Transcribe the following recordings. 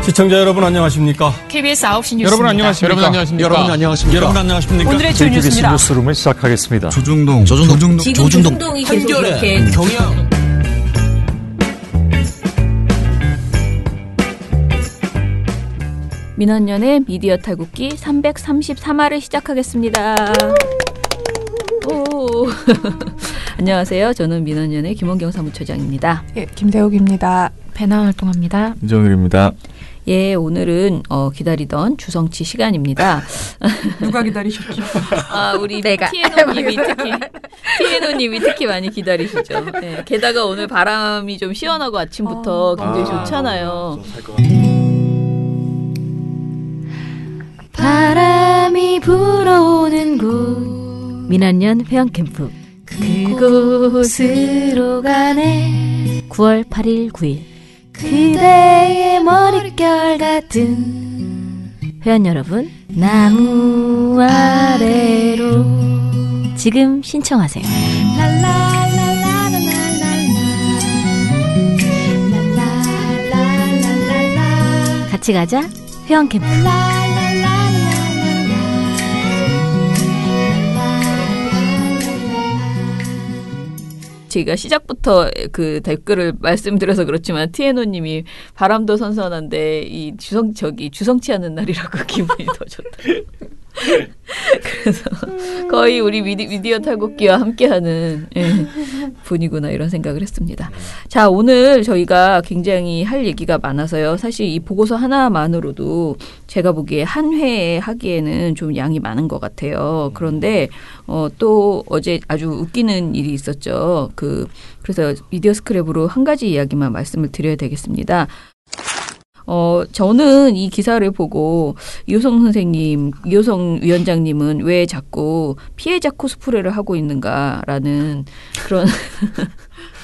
시청자 여러분 안녕하십니까? KBS 9시 뉴스입니다. 여러분 안녕하십니까? 여러분 안녕하십니까? 오늘의 주 뉴스입니다. 뉴스룸을 시작하겠습니다. 조중동 한결의 경영. 민원연의 미디어 탈곡기 333화를 시작하겠습니다. 오. 안녕하세요. 저는 민원연의 김원경 사무처장입니다. 예, 김대욱입니다. 배나 활동합니다. 이정일입니다. 예, 오늘은 기다리던 주성치 시간입니다. 누가 기다리셨죠? 우리 티에노님이 특히 많이 기다리시죠. 네, 게다가 오늘 바람이 좀 시원하고 아침부터 굉장히 좋잖아요. 바람이 불어오는 곳 민원연 회원캠프 그곳으로 가네 9월 8일 9일 그대의 머릿결 같은 회원 여러분 나무 아래로 지금 신청하세요. 같이 가자 회원캠프. 제가 시작부터 그 댓글을 말씀드려서 그렇지만 티에노님이 바람도 선선한데 이 주성치 않은 날이라고 기분이 더 좋다. 그래서 거의 우리 미디어 탈곡기와 함께하는 분이구나 이런 생각을 했습니다. 자, 오늘 저희가 굉장히 할 얘기가 많아서요. 사실 이 보고서 하나만으로도 제가 보기에 한 회에 하기에는 좀 양이 많은 것 같아요. 그런데 또 어제 아주 웃기는 일이 있었죠. 그래서 미디어 스크랩으로 한 가지 이야기만 말씀을 드려야 되겠습니다. 저는 이 기사를 보고 이호성 위원장님은 왜 자꾸 피해자 코스프레를 하고 있는가라는 그런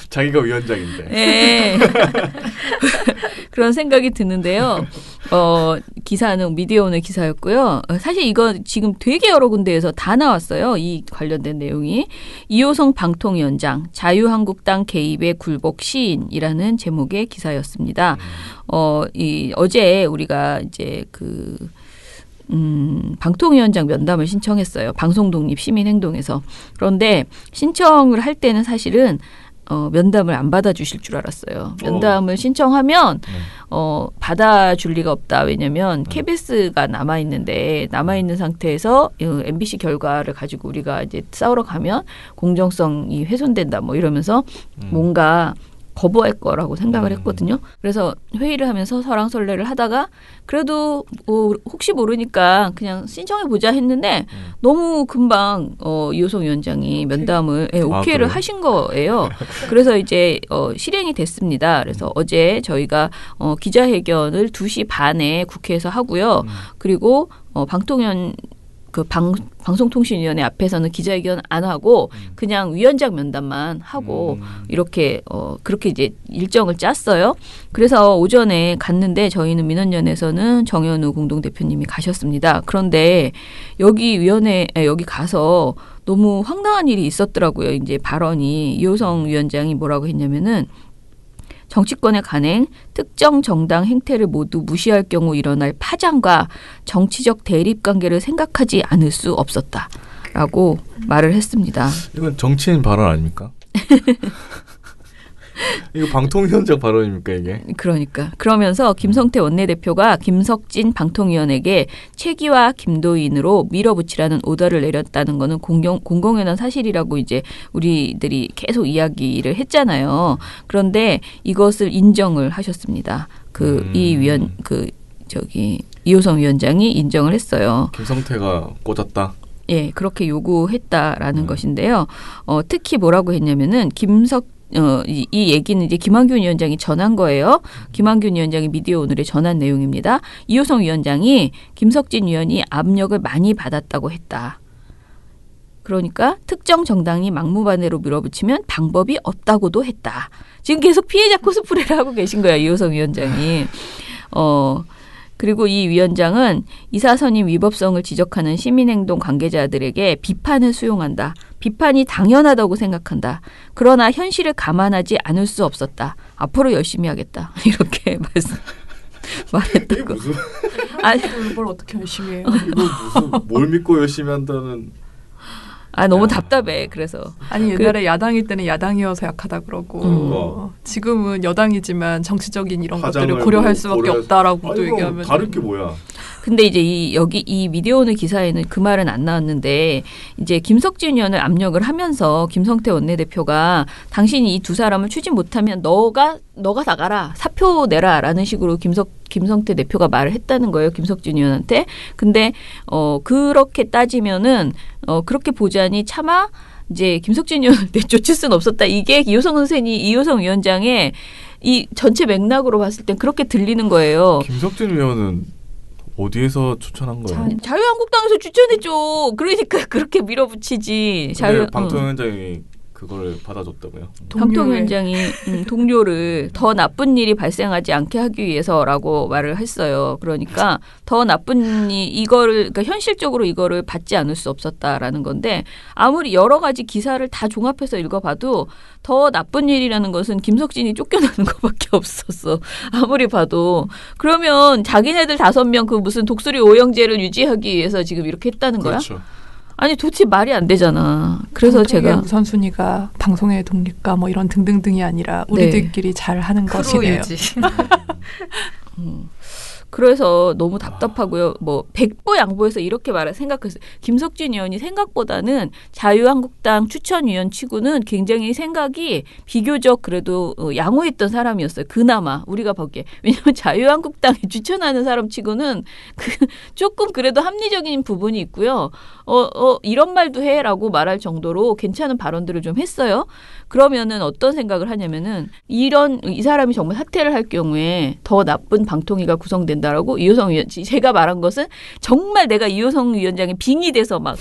자기가 위원장인데. 네. 그런 생각이 드는데요. 기사는 미디어오늘 기사였고요. 사실 이거 지금 되게 여러 군데에서 다 나왔어요. 이 관련된 내용이. 이호성 방통위원장 자유한국당 개입의 굴복 시인이라는 제목의 기사였습니다. 어제 우리가 이제 방통위원장 면담을 신청했어요. 방송독립 시민행동에서. 그런데 신청을 할 때는 사실은 면담을 안 받아주실 줄 알았어요. 면담을 신청하면 받아줄 리가 없다. 왜냐하면 KBS가 남아있는 상태에서 MBC 결과를 가지고 우리가 이제 싸우러 가면 공정성이 훼손된다. 뭐 이러면서 뭔가 거부할 거라고 생각을 했거든요. 그래서 회의를 하면서 설왕설래를 하다가 그래도 혹시 모르니까 그냥 신청해보자 했는데 너무 금방 이호성 위원장이 면담을 오케이를 하신 거예요. 그래서 이제 실행이 됐습니다. 그래서 어제 저희가 기자회견을 2시 반에 국회에서 하고요. 그리고 방송통신위원회 앞에서는 기자회견 안 하고 그냥 위원장 면담만 하고 이렇게 그렇게 이제 일정을 짰어요. 그래서 오전에 갔는데 저희는 민원연에서는 정현우 공동대표님이 가셨습니다. 그런데 여기 가서 너무 황당한 일이 있었더라고요. 이제 발언이 이호성 위원장이 뭐라고 했냐면은 정치권의 간행, 특정 정당 행태를 모두 무시할 경우 일어날 파장과 정치적 대립관계를 생각하지 않을 수 없었다라고 말을 했습니다. 이건 정치인 발언 아닙니까? 이거 방통위원장 발언입니까 이게? 그러니까. 그러면서 김성태 원내대표가 김석진 방통위원에게 최기와 김도인으로 밀어붙이라는 오더를 내렸다는 거는 공공연한 사실이라고 이제 우리들이 계속 이야기를 했잖아요. 그런데 이것을 인정을 하셨습니다. 이호성 위원장이 인정을 했어요. 김성태가 꽂았다? 예, 그렇게 요구했다라는 것인데요. 특히 뭐라고 했냐면은 이 얘기는 이제 김한균 위원장이 전한 거예요. 김한균 위원장이 미디어오늘에 전한 내용입니다. 이호성 위원장이 김석진 위원이 압력을 많이 받았다고 했다. 그러니까 특정 정당이 막무가내로 밀어붙이면 방법이 없다고도 했다. 지금 계속 피해자 코스프레를 하고 계신 거야, 이호성 위원장이. 그리고 이 위원장은 이사선임 위법성을 지적하는 시민행동 관계자들에게 비판을 수용한다. 비판이 당연하다고 생각한다. 그러나 현실을 감안하지 않을 수 없었다. 앞으로 열심히 하겠다. 이렇게 말씀. 말했다고. 무슨 아니, 뭘 어떻게 열심히 해요? 이거 무슨 뭘 믿고 열심히 한다는. 너무 답답해. 그래서 아니 옛날에 야당일 때는 야당이어서 약하다 그러고 지금은 여당이지만 정치적인 이런 것들을 고려할 수밖에 없다라고 또 얘기하면 다를 게 뭐야? 근데 이제 여기 이 미디어오늘 기사에는 그 말은 안 나왔는데 이제 김석진 의원을 압력을 하면서 김성태 원내대표가 당신이 이 두 사람을 추진 못하면 너가 나가라 사표 내라라는 식으로 김성태 대표가 말을 했다는 거예요. 김석진 의원한테. 근데 그렇게 따지면은 그렇게 보자니 차마 이제 김석진 의원을 내쫓을 수는 없었다. 이게 이호성 위원장의 이 전체 맥락으로 봤을 땐 그렇게 들리는 거예요. 김석진 의원은 어디에서 추천한 거예요? 자유한국당에서 추천했죠. 그러니까 그렇게 밀어붙이지. 방통위원장이 그걸 받아줬다고요? 방통위원장이 동료를 더 나쁜 일이 발생하지 않게 하기 위해서라고 말을 했어요. 그러니까 더 나쁜 그러니까 현실적으로 이거를 받지 않을 수 없었다라는 건데 아무리 여러 가지 기사를 다 종합해서 읽어봐도 더 나쁜 일이라는 것은 김석진이 쫓겨나는 것밖에 없었어. 아무리 봐도. 그러면 자기네들 5명 그 무슨 독수리 오형제를 유지하기 위해서 지금 이렇게 했다는 거야? 그렇죠. 아니 도대체 말이 안 되잖아. 그래서 제가 우선순위가 방송의 독립과 뭐 이런 등등등이 아니라 우리들끼리 잘 하는 것이네요. 그래서 너무 답답하고요. 뭐 백보 양보해서 이렇게 생각했어요. 김석진 의원이 생각보다는 자유한국당 추천위원 치고는 굉장히 생각이 비교적 그래도 양호했던 사람이었어요. 그나마 우리가 보기에. 왜냐하면 자유한국당에 추천하는 사람 치고는 조금 그래도 합리적인 부분이 있고요. 이런 말도 해라고 말할 정도로 괜찮은 발언들을 좀 했어요. 그러면은 어떤 생각을 하냐면은 이 사람이 정말 사퇴를 할 경우에 더 나쁜 방통위가 구성된다라고 이호성 위원 제가 말한 것은 정말 내가 이호성 위원장의 빙의 돼서 막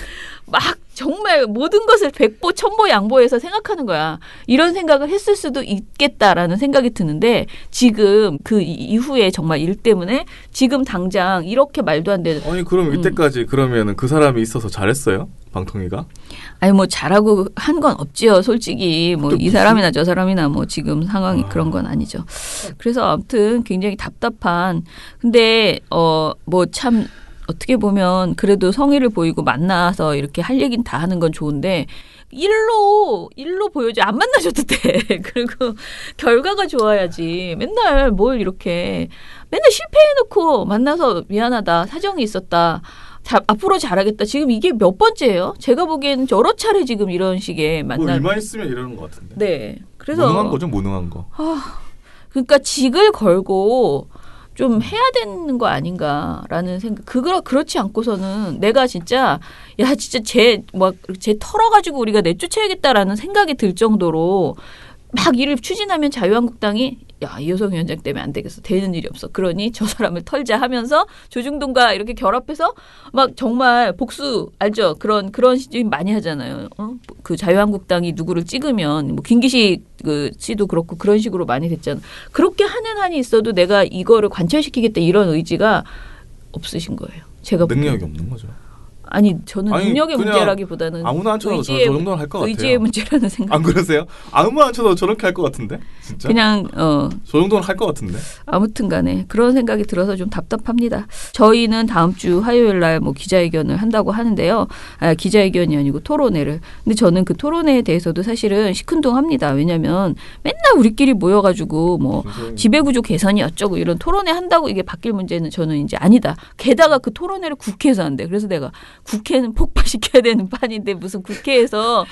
정말 모든 것을 백보 천보 양보해서 생각하는 거야. 이런 생각을 했을 수도 있겠다라는 생각이 드는데 지금 그 이후에 정말 일 때문에 지금 당장 이렇게 말도 안 되는. 아니 그럼 이때까지 그러면은 그 사람이 있어서 잘했어요? 방통위가? 아니 뭐 잘하고 한 건 없지요. 솔직히 뭐 이 사람이나 저 사람이나 뭐 지금 상황이 그런 건 아니죠. 그래서 아무튼 굉장히 답답한. 근데 뭐 참 어떻게 보면 그래도 성의를 보이고 만나서 이렇게 할 얘기는 다 하는 건 좋은데 일로 보여줘. 안 만나줘도 돼. 그리고 결과가 좋아야지. 맨날 뭘 이렇게 맨날 실패해놓고 만나서 미안하다. 사정이 있었다. 앞으로 잘하겠다. 지금 이게 몇 번째예요? 제가 보기에는 여러 차례 지금 이런 식의 만남. 뭐 일만 있으면 이러는 것 같은데. 네. 그래서 무능한 거죠, 무능한 거. 그러니까 직을 걸고 좀 해야 되는 거 아닌가라는 생각. 그렇지 않고서는 내가 진짜 쟤 털어가지고 우리가 내쫓아야겠다라는 생각이 들 정도로 막 일을 추진하면 자유한국당이 이호성 위원장 때문에 안 되겠어. 되는 일이 없어. 그러니 저 사람을 털자 하면서 조중동과 이렇게 결합해서 막 정말 복수 알죠? 그런 시즌 많이 하잖아요. 그 자유한국당이 누구를 찍으면 뭐 김기식 씨도 그렇고 그런 식으로 많이 됐잖아. 그렇게 하는 한이 있어도 내가 이거를 관철시키겠다 이런 의지가 없으신 거예요. 제가 능력이 없는 거죠. 아니 저는 능력의 문제라기보다는 아무나 안 쳐도 저 정도는 할 것 같아요. 의지의 문제라는 생각. 안 그러세요? 아무나 안 쳐도 저렇게 할 것 같은데? 진짜? 그냥 저 정도는 할 것 같은데? 아무튼간에 그런 생각이 들어서 좀 답답합니다. 저희는 다음 주 화요일 날 뭐 기자회견을 한다고 하는데요. 기자회견이 아니고 토론회를. 근데 저는 그 토론회에 대해서도 사실은 시큰둥합니다. 왜냐하면 맨날 우리끼리 모여가지고 뭐 지배구조 개선이 어쩌고 이런 토론회 한다고 이게 바뀔 문제는 저는 이제 아니다. 게다가 그 토론회를 국회에서 한대. 그래서 내가 국회는 폭파시켜야 되는 판인데 무슨 국회에서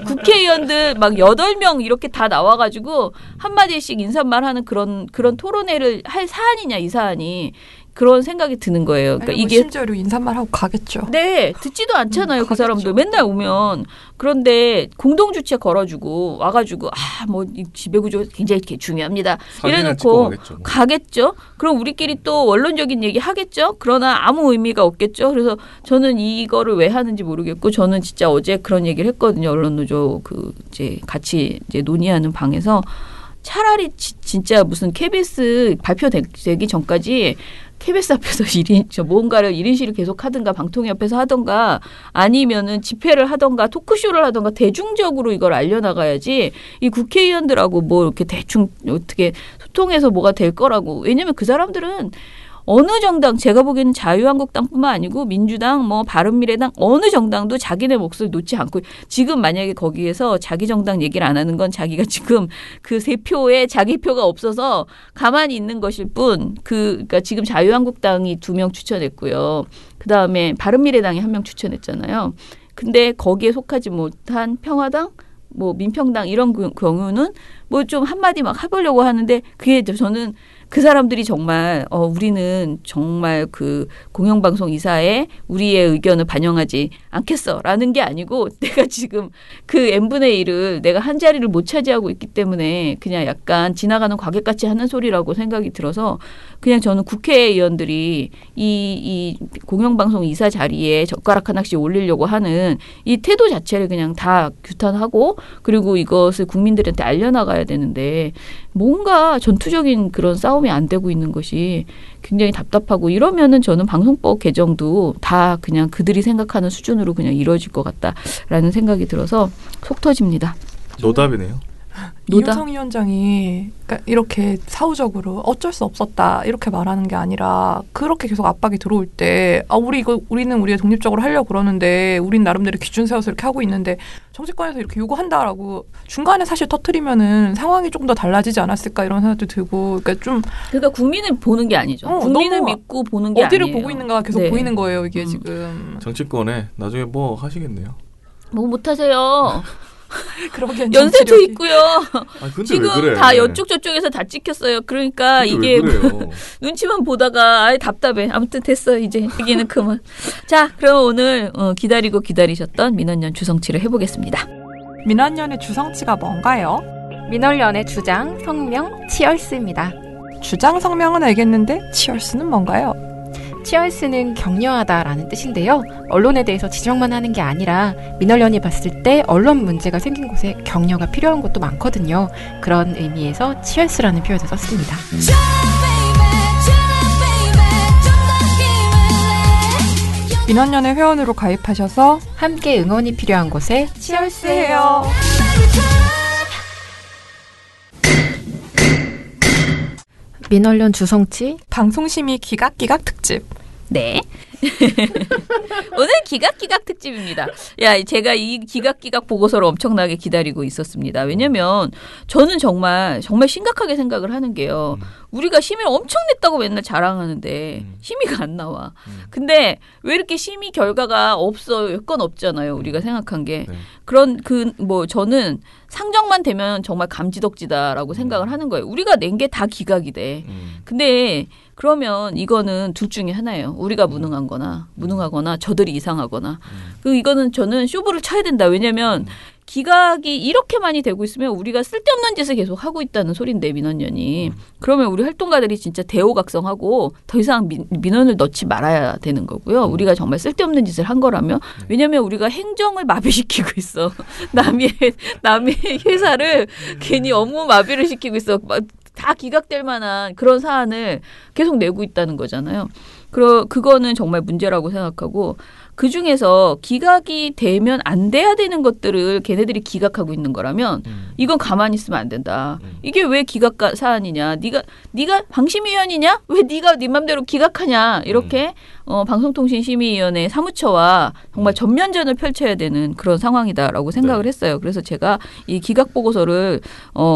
국회의원들 막 8명 이렇게 다 나와가지고 한마디씩 인사말 하는 그런 토론회를 할 사안이냐 이 사안이. 그런 생각이 드는 거예요. 그러니까 이게 심지어로 인사말 하고 가겠죠. 네, 듣지도 않잖아요. 그 사람들 맨날 오면. 그런데 공동 주최 걸어주고 와가지고 뭐 지배구조 굉장히 중요합니다. 이래놓고 가겠죠. 그럼 우리끼리 또 원론적인 얘기 하겠죠. 그러나 아무 의미가 없겠죠. 그래서 저는 이거를 왜 하는지 모르겠고 저는 진짜 어제 그런 얘기를 했거든요. 언론노조 이제 같이 이제 논의하는 방에서. 차라리 진짜 무슨 KBS 발표되기 전까지 KBS 앞에서 뭔가를 1인 시위를 계속 하든가 방통위 앞에서 하든가 아니면은 집회를 하든가 토크쇼를 하든가 대중적으로 이걸 알려나가야지 이 국회의원들하고 뭐 이렇게 대충 어떻게 소통해서 뭐가 될 거라고. 왜냐면 그 사람들은 어느 정당 제가 보기에는 자유한국당뿐만 아니고 민주당 뭐 바른미래당 어느 정당도 자기네 몫을 놓지 않고 지금 만약에 거기에서 자기 정당 얘기를 안 하는 건 자기가 지금 그 3표에 자기 표가 없어서 가만히 있는 것일 뿐 그러니까 지금 자유한국당이 2명 추천했고요. 그다음에 바른미래당이 1명 추천했잖아요. 근데 거기에 속하지 못한 평화당 뭐 민평당 이런 경우는 뭐 좀 한마디 막 해보려고 하는데 그게 저는 그 사람들이 정말 우리는 정말 그 공영방송 이사에 우리의 의견을 반영하지 않겠어라는 게 아니고 내가 지금 그 n분의 1을 내가 한 자리를 못 차지하고 있기 때문에 그냥 약간 지나가는 과객같이 하는 소리라고 생각이 들어서 그냥 저는 국회의원들이 이 공영방송 이사 자리에 젓가락 하나씩 올리려고 하는 이 태도 자체를 그냥 다 규탄하고 그리고 이것을 국민들한테 알려나가야 되는데 뭔가 전투적인 그런 싸움이 안 되고 있는 것이 굉장히 답답하고 이러면은 저는 방송법 개정도 다 그냥 그들이 생각하는 수준으로 그냥 이루어질 것 같다라는 생각이 들어서 속 터집니다. 노답이네요. 이효성 위원장이 그러니까 이렇게 사후적으로 어쩔 수 없었다 이렇게 말하는 게 아니라 그렇게 계속 압박이 들어올 때 우리는 우리가 독립적으로 하려고 그러는데 우린 나름대로 기준 세워서 이렇게 하고 있는데 정치권에서 이렇게 요구한다라고 중간에 사실 터뜨리면은 상황이 조금 더 달라지지 않았을까 이런 생각도 들고 그러니까 국민을 보는 게 아니죠. 국민을 믿고 보는 게 어디를 아니에요. 보고 있는가 계속 보이는 거예요. 이게 지금 정치권에 나중에 뭐 하시겠네요. 뭐 못하세요. 연세도 있고요. 지금 그래? 다 이쪽 저쪽에서 다 찍혔어요. 그러니까 이게 눈치만 보다가 아예 답답해. 아무튼 됐어 이제 얘기는 그만. 자, 그럼 오늘 기다리고 기다리셨던 민원연 주성치를 해보겠습니다. 민원연의 주성치가 뭔가요? 민원연의 주장, 성명, 치얼스입니다. 주장, 성명은 알겠는데 치얼스는 뭔가요? 치얼스는 격려하다라는 뜻인데요. 언론에 대해서 지적만 하는 게 아니라 민원연이 봤을 때 언론 문제가 생긴 곳에 격려가 필요한 곳도 많거든요. 그런 의미에서 치얼스라는 표현을 썼습니다. 민원연의 회원으로 가입하셔서 함께 응원이 필요한 곳에 치얼스해요. 민원연 주성치 방송심의 기각기각 특집. 네. 오늘 기각기각 특집입니다. 제가 이 기각기각 보고서를 엄청나게 기다리고 있었습니다. 왜냐면 저는 정말 심각하게 생각을 하는 게요. 우리가 심의를 엄청 냈다고 맨날 자랑하는데 심의가 안 나와. 근데 왜 이렇게 심의 결과가 없어요? 여건 없잖아요. 우리가 생각한 게. 저는 상정만 되면 정말 감지덕지다라고 생각을 하는 거예요. 우리가 낸 게 다 기각이 돼. 근데 그러면 이거는 둘 중에 하나예요. 우리가 무능하거나 저들이 이상하거나. 이거는 저는 쇼부를 쳐야 된다. 왜냐면 기각이 이렇게 많이 되고 있으면 우리가 쓸데없는 짓을 계속 하고 있다는 소린데 민원연이. 그러면 우리 활동가들이 진짜 대호각성하고 더 이상 민원을 넣지 말아야 되는 거고요. 우리가 정말 쓸데없는 짓을 한 거라면. 왜냐면 우리가 행정을 마비시키고 있어. 남의 회사를 괜히 업무 마비를 시키고 있어. 다 기각될 만한 그런 사안을 계속 내고 있다는 거잖아요. 그거는 정말 문제라고 생각하고 그중에서 기각이 되면 안 돼야 되는 것들을 걔네들이 기각하고 있는 거라면 이건 가만히 있으면 안 된다. 이게 왜 기각 사안이냐. 네가 방심위원이냐? 왜 네가 네 맘대로 기각하냐. 이렇게 방송통신심의위원회 사무처와 정말 전면전을 펼쳐야 되는 그런 상황이다라고 생각을 했어요. 그래서 제가 이 기각 보고서를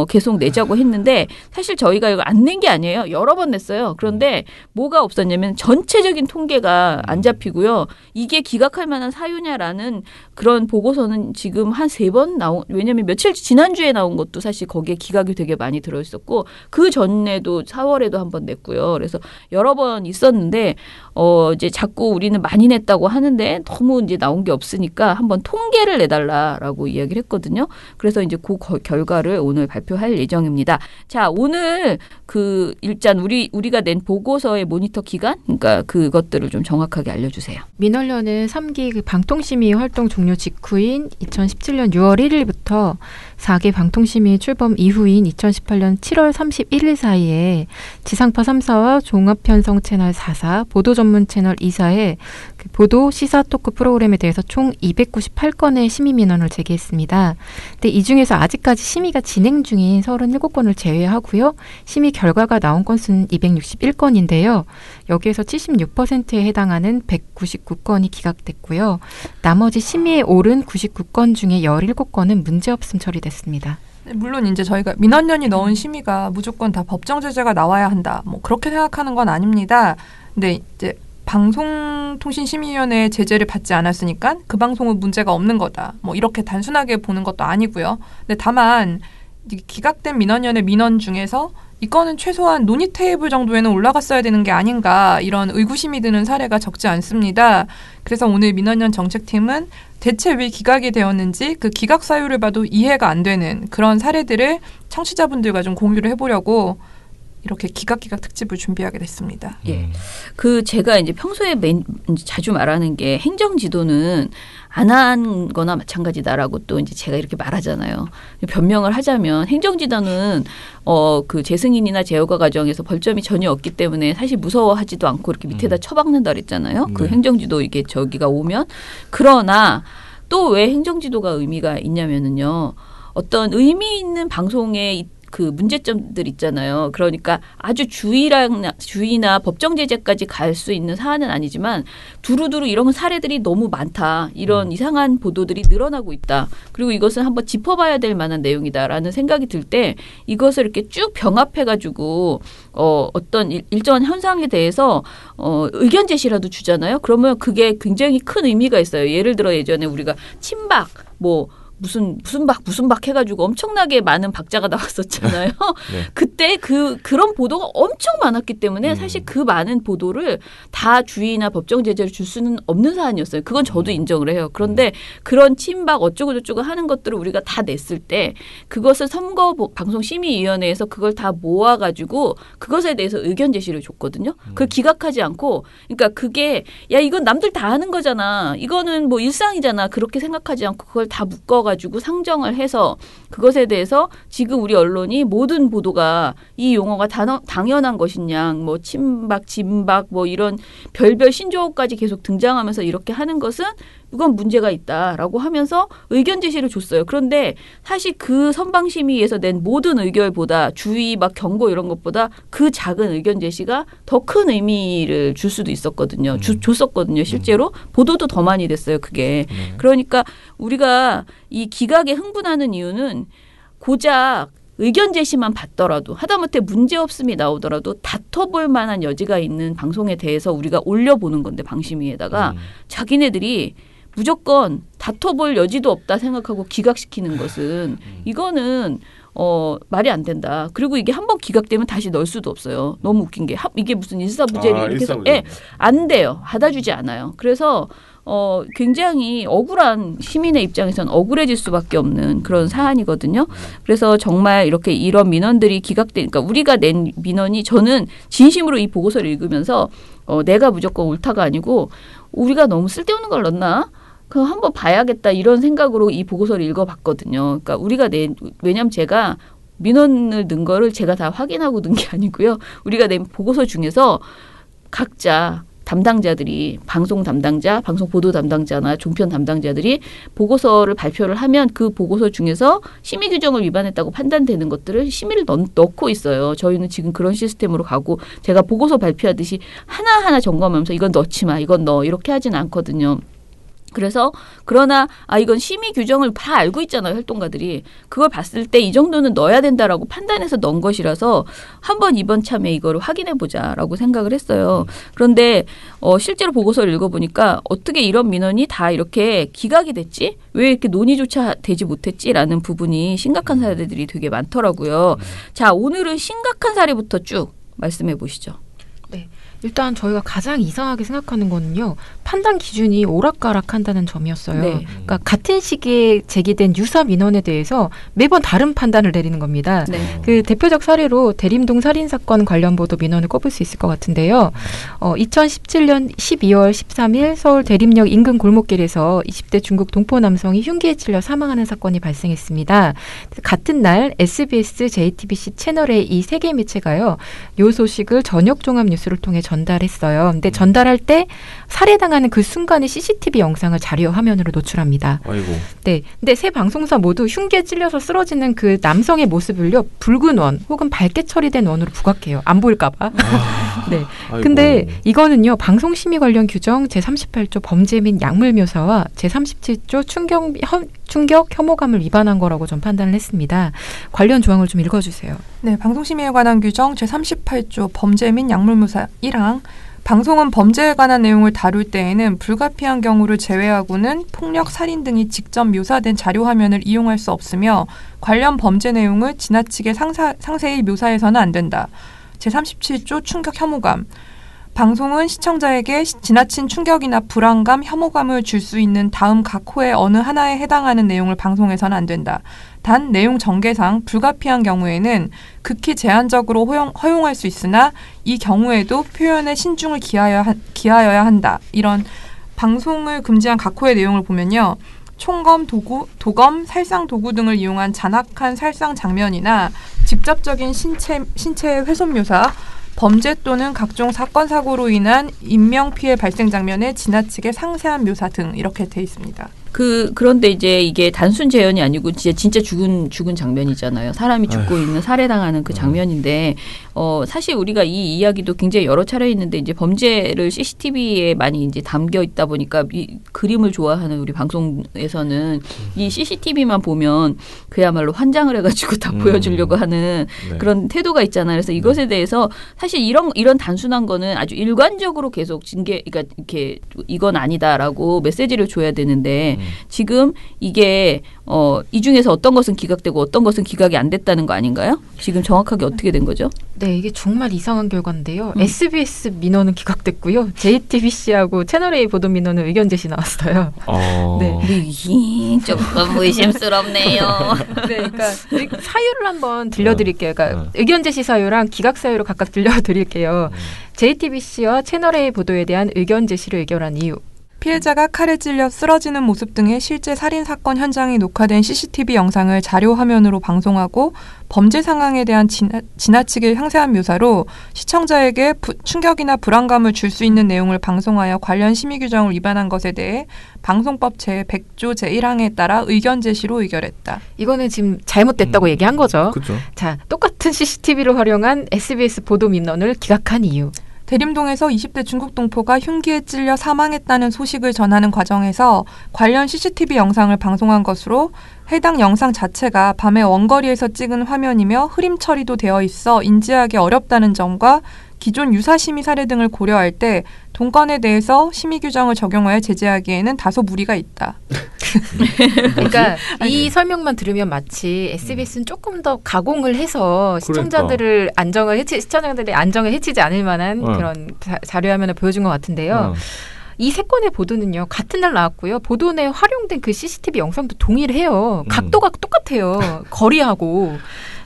계속 내자고 했는데 사실 저희가 이거 안 낸 게 아니에요. 여러 번 냈어요. 그런데 뭐가 없었냐면 전체적인 통계가 안 잡히고요. 이게 기각할 만한 사유냐라는 그런 보고서는 지금 한 3번 왜냐하면 지난주에 나온 것도 사실 거기에 기각이 되게 많이 들어있었고 그 전에도 4월에도 한 번 냈고요. 그래서 여러 번 있었는데 이제 이제 자꾸 우리는 많이 냈다고 하는데 너무 이제 나온 게 없으니까 한번 통계를 내달라라고 이야기를 했거든요. 그래서 이제 그 결과를 오늘 발표할 예정입니다. 자, 오늘 그 일단 우리가 낸 보고서의 모니터 기간, 그러니까 그것들을 좀 정확하게 알려주세요. 민원련은 3기 그 방통심의 활동 종료 직후인 2017년 6월 1일부터 4기 방통심의 출범 이후인 2018년 7월 31일 사이에 지상파 3사와 종합편성 채널 4사, 보도 전문 채널 2사의 그 보도 시사 토크 프로그램에 대해서 총 298건의 심의 민원을 제기했습니다. 근데 이 중에서 아직까지 심의가 진행 중인 37건을 제외하고요. 심의 결과가 나온 건수는 261건인데요. 여기에서 76%에 해당하는 199건이 기각됐고요. 나머지 심의에 오른 99건 중에 17건은 문제없음 처리됐습니다. 물론 이제 저희가 민원련이 넣은 심의가 무조건 다 법정 제재가 나와야 한다. 뭐 그렇게 생각하는 건 아닙니다. 근데 이제 방송통신심의위원회의 제재를 받지 않았으니까 그 방송은 문제가 없는 거다. 뭐 이렇게 단순하게 보는 것도 아니고요. 근데 다만 기각된 민원련의 민원 중에서 이거는 최소한 논의 테이블 정도에는 올라갔어야 되는 게 아닌가 이런 의구심이 드는 사례가 적지 않습니다. 그래서 오늘 민원련 정책팀은 대체 왜 기각이 되었는지 그 기각 사유를 봐도 이해가 안 되는 그런 사례들을 청취자분들과 좀 공유를 해보려고 이렇게 기각 특집을 준비하게 됐습니다. 예. 그 제가 이제 평소에 자주 말하는 게 행정지도는 안 한 거나 마찬가지다라고 또 이제 제가 이렇게 말하잖아요. 변명을 하자면 행정지도는 그 재승인이나 재허가 과정에서 벌점이 전혀 없기 때문에 사실 무서워하지도 않고 이렇게 밑에다 쳐박는다 그랬잖아요. 그 행정지도 이게 저기가 오면. 그러나 또 왜 행정지도가 의미가 있냐면은요. 어떤 의미 있는 방송에 그 문제점들 있잖아요. 그러니까 아주 주의나 법정 제재까지 갈 수 있는 사안은 아니지만 두루두루 이런 사례들이 너무 많다. 이런 이상한 보도들이 늘어나고 있다. 그리고 이것은 한번 짚어봐야 될 만한 내용이다라는 생각이 들 때 이것을 이렇게 쭉 병합해가지고 어떤 일정한 현상에 대해서 의견 제시라도 주잖아요. 그러면 그게 굉장히 큰 의미가 있어요. 예를 들어 예전에 우리가 친박 무슨 박 해가지고 엄청나게 많은 박자가 나왔었잖아요. 네. 그때 그런 보도가 엄청 많았기 때문에 사실 그 많은 보도를 다 주의나 법정 제재를 줄 수는 없는 사안이었어요. 그건 저도 인정을 해요. 그런데 그런 친박 어쩌고 저쩌고 하는 것들을 우리가 다 냈을 때 그것을 선거방송심의위원회에서 그걸 다 모아가지고 그것에 대해서 의견 제시를 줬거든요. 그걸 기각하지 않고 그러니까 그게 야 이건 남들 다 하는 거잖아. 이거는 뭐 일상이잖아. 그렇게 생각하지 않고 그걸 다 묶어가지고 상정을 해서 그것에 대해서 지금 우리 언론이 모든 보도가 이 용어가 당연한 것이냐 뭐 친박, 진박 뭐 이런 별별 신조어까지 계속 등장하면서 이렇게 하는 것은 이건 문제가 있다라고 하면서 의견 제시를 줬어요. 그런데 사실 그 선방심의에서 낸 모든 의견보다 주의 막 경고 이런 것보다 그 작은 의견 제시가 더 큰 의미를 줄 수도 있었거든요. 줬었거든요. 실제로 보도도 더 많이 됐어요. 그게. 그러니까 우리가 이 기각에 흥분하는 이유는 고작 의견 제시만 받더라도 하다못해 문제없음이 나오더라도 다퉈볼 만한 여지가 있는 방송에 대해서 우리가 올려보는 건데 방심위에다가 자기네들이 무조건 다퉈볼 여지도 없다 생각하고 기각시키는 것은 이거는 말이 안 된다. 그리고 이게 한번 기각되면 다시 넣을 수도 없어요. 너무 웃긴 게 이게 무슨 일사부재리 이렇게 해서 안 돼요. 받아주지 않아요. 그래서 굉장히 억울한 시민의 입장에서는 억울해질 수밖에 없는 그런 사안이거든요. 그래서 정말 이렇게 이런 민원들이 기각되니까 우리가 낸 민원이 저는 진심으로 이 보고서를 읽으면서 내가 무조건 옳다가 아니고 우리가 너무 쓸데없는 걸 넣었나? 그럼 한번 봐야겠다 이런 생각으로 이 보고서를 읽어봤거든요. 그러니까 우리가 왜냐하면 제가 민원을 넣은 거를 제가 다 확인하고 넣은 게 아니고요. 우리가 낸 보고서 중에서 각자 담당자들이 방송 담당자, 방송 보도 담당자나 종편 담당자들이 보고서를 발표를 하면 그 보고서 중에서 심의 규정을 위반했다고 판단되는 것들을 심의를 넣고 있어요. 저희는 지금 그런 시스템으로 가고 제가 보고서 발표하듯이 하나하나 점검하면서 이건 넣지 마, 이건 넣어 이렇게 하진 않거든요. 그래서 그러나 이건 심의 규정을 다 알고 있잖아요. 활동가들이. 그걸 봤을 때 이 정도는 넣어야 된다라고 판단해서 넣은 것이라서 한번 이번 참에 이거를 확인해보자라고 생각을 했어요. 그런데 실제로 보고서를 읽어보니까 어떻게 이런 민원이 다 이렇게 기각이 됐지? 왜 이렇게 논의조차 되지 못했지라는 부분이 심각한 사례들이 되게 많더라고요. 자, 오늘은 심각한 사례부터 쭉 말씀해 보시죠. 네. 일단 저희가 가장 이상하게 생각하는 거는요. 판단 기준이 오락가락한다는 점이었어요. 네. 그러니까 같은 시기에 제기된 유사 민원에 대해서 매번 다른 판단을 내리는 겁니다. 네. 그 대표적 사례로 대림동 살인사건 관련 보도 민원을 꼽을 수 있을 것 같은데요. 2017년 12월 13일 서울 대림역 인근 골목길에서 20대 중국 동포 남성이 흉기에 찔려 사망하는 사건이 발생했습니다. 같은 날 SBS, JTBC 채널의 이 세 개 매체가요. 요 소식을 저녁 종합 뉴스를 통해 전달했어요. 근데 전달할 때 살해당하는 그 순간의 CCTV 영상을 자료 화면으로 노출합니다. 아이고. 네. 근데 세 방송사 모두 흉기에 찔려서 쓰러지는 그 남성의 모습을요. 붉은 원 혹은 밝게 처리된 원으로 부각해요. 안 보일까 봐. 네. 아이고. 근데 이거는요. 방송심의 관련 규정 제38조 범죄 및 약물 묘사와 제37조 충격 혐오감을 위반한 거라고 좀 판단을 했습니다. 관련 조항을 좀 읽어주세요. 네, 방송심의에 관한 규정 제38조 범죄 및 약물묘사 1항 방송은 범죄에 관한 내용을 다룰 때에는 불가피한 경우를 제외하고는 폭력, 살인 등이 직접 묘사된 자료 화면을 이용할 수 없으며 관련 범죄 내용을 지나치게 상세히 묘사해서는 안 된다. 제37조 충격 혐오감 방송은 시청자에게 지나친 충격이나 불안감, 혐오감을 줄 수 있는 다음 각 호의 어느 하나에 해당하는 내용을 방송해서는 안 된다. 단 내용 전개상 불가피한 경우에는 극히 제한적으로 허용할 수 있으나 이 경우에도 표현에 신중을 기하여야 한다. 이런 방송을 금지한 각 호의 내용을 보면요. 총검, 도검, 살상 도구 등을 이용한 잔악한 살상 장면이나 직접적인 신체의 훼손 묘사, 범죄 또는 각종 사건 사고로 인한 인명피해 발생 장면의 지나치게 상세한 묘사 등 이렇게 돼 있습니다. 그런데 이제 이게 단순 재현이 아니고 진짜 죽은 장면이잖아요. 사람이 죽고 있는 살해당하는 그 장면인데 사실 우리가 이 이야기도 굉장히 여러 차례 있는데 이제 범죄를 CCTV에 많이 이제 담겨 있다 보니까 이 그림을 좋아하는 우리 방송에서는 이 CCTV만 보면 그야말로 환장을 해가지고 다 보여주려고 하는 네. 그런 태도가 있잖아요. 그래서 이것에 대해서 사실 이런 단순한 거는 아주 일관적으로 계속 그러니까 이렇게 이건 아니다라고 메시지를 줘야 되는데. 지금 이게 이 중에서 어떤 것은 기각되고 어떤 것은 기각이 안 됐다는 거 아닌가요? 지금 정확하게 어떻게 된 거죠? 네, 이게 정말 이상한 결과인데요. SBS 민원은 기각됐고요. JTBC하고 채널A 보도 민원은 의견 제시 나왔어요. 네. 조금 의심스럽네요. 네, 그러니까 사유를 한번 들려드릴게요. 그러니까 의견 제시 사유랑 기각 사유를 각각 들려드릴게요. JTBC와 채널A 보도에 대한 의견 제시를 의결한 이유. 피해자가 칼에 찔려 쓰러지는 모습 등의 실제 살인 사건 현장이 녹화된 CCTV 영상을 자료 화면으로 방송하고 범죄 상황에 대한 지나치게 상세한 묘사로 시청자에게 충격이나 불안감을 줄 수 있는 내용을 방송하여 관련 심의 규정을 위반한 것에 대해 방송법 제100조 제1항에 따라 의견 제시로 의결했다. 이거는 지금 잘못됐다고 얘기한 거죠. 그렇죠. 자, 똑같은 CCTV를 활용한 SBS 보도 민원을 기각한 이유. 대림동에서 20대 중국 동포가 흉기에 찔려 사망했다는 소식을 전하는 과정에서 관련 CCTV 영상을 방송한 것으로 해당 영상 자체가 밤에 원거리에서 찍은 화면이며 흐림 처리도 되어 있어 인지하기 어렵다는 점과 기존 유사심의 사례 등을 고려할 때 동건에 대해서 심의 규정을 적용하여 제재하기에는 다소 무리가 있다. 그러니까 이 설명만 들으면 마치 SBS는 조금 더 가공을 해서 시청자들의 안정을 해치지 않을 만한 그런 자료 화면을 보여준 것 같은데요. 이 세 건의 보도는요. 같은 날 나왔고요. 보도 내에 활용된 그 CCTV 영상도 동일해요. 각도가 똑같아요. 거리하고.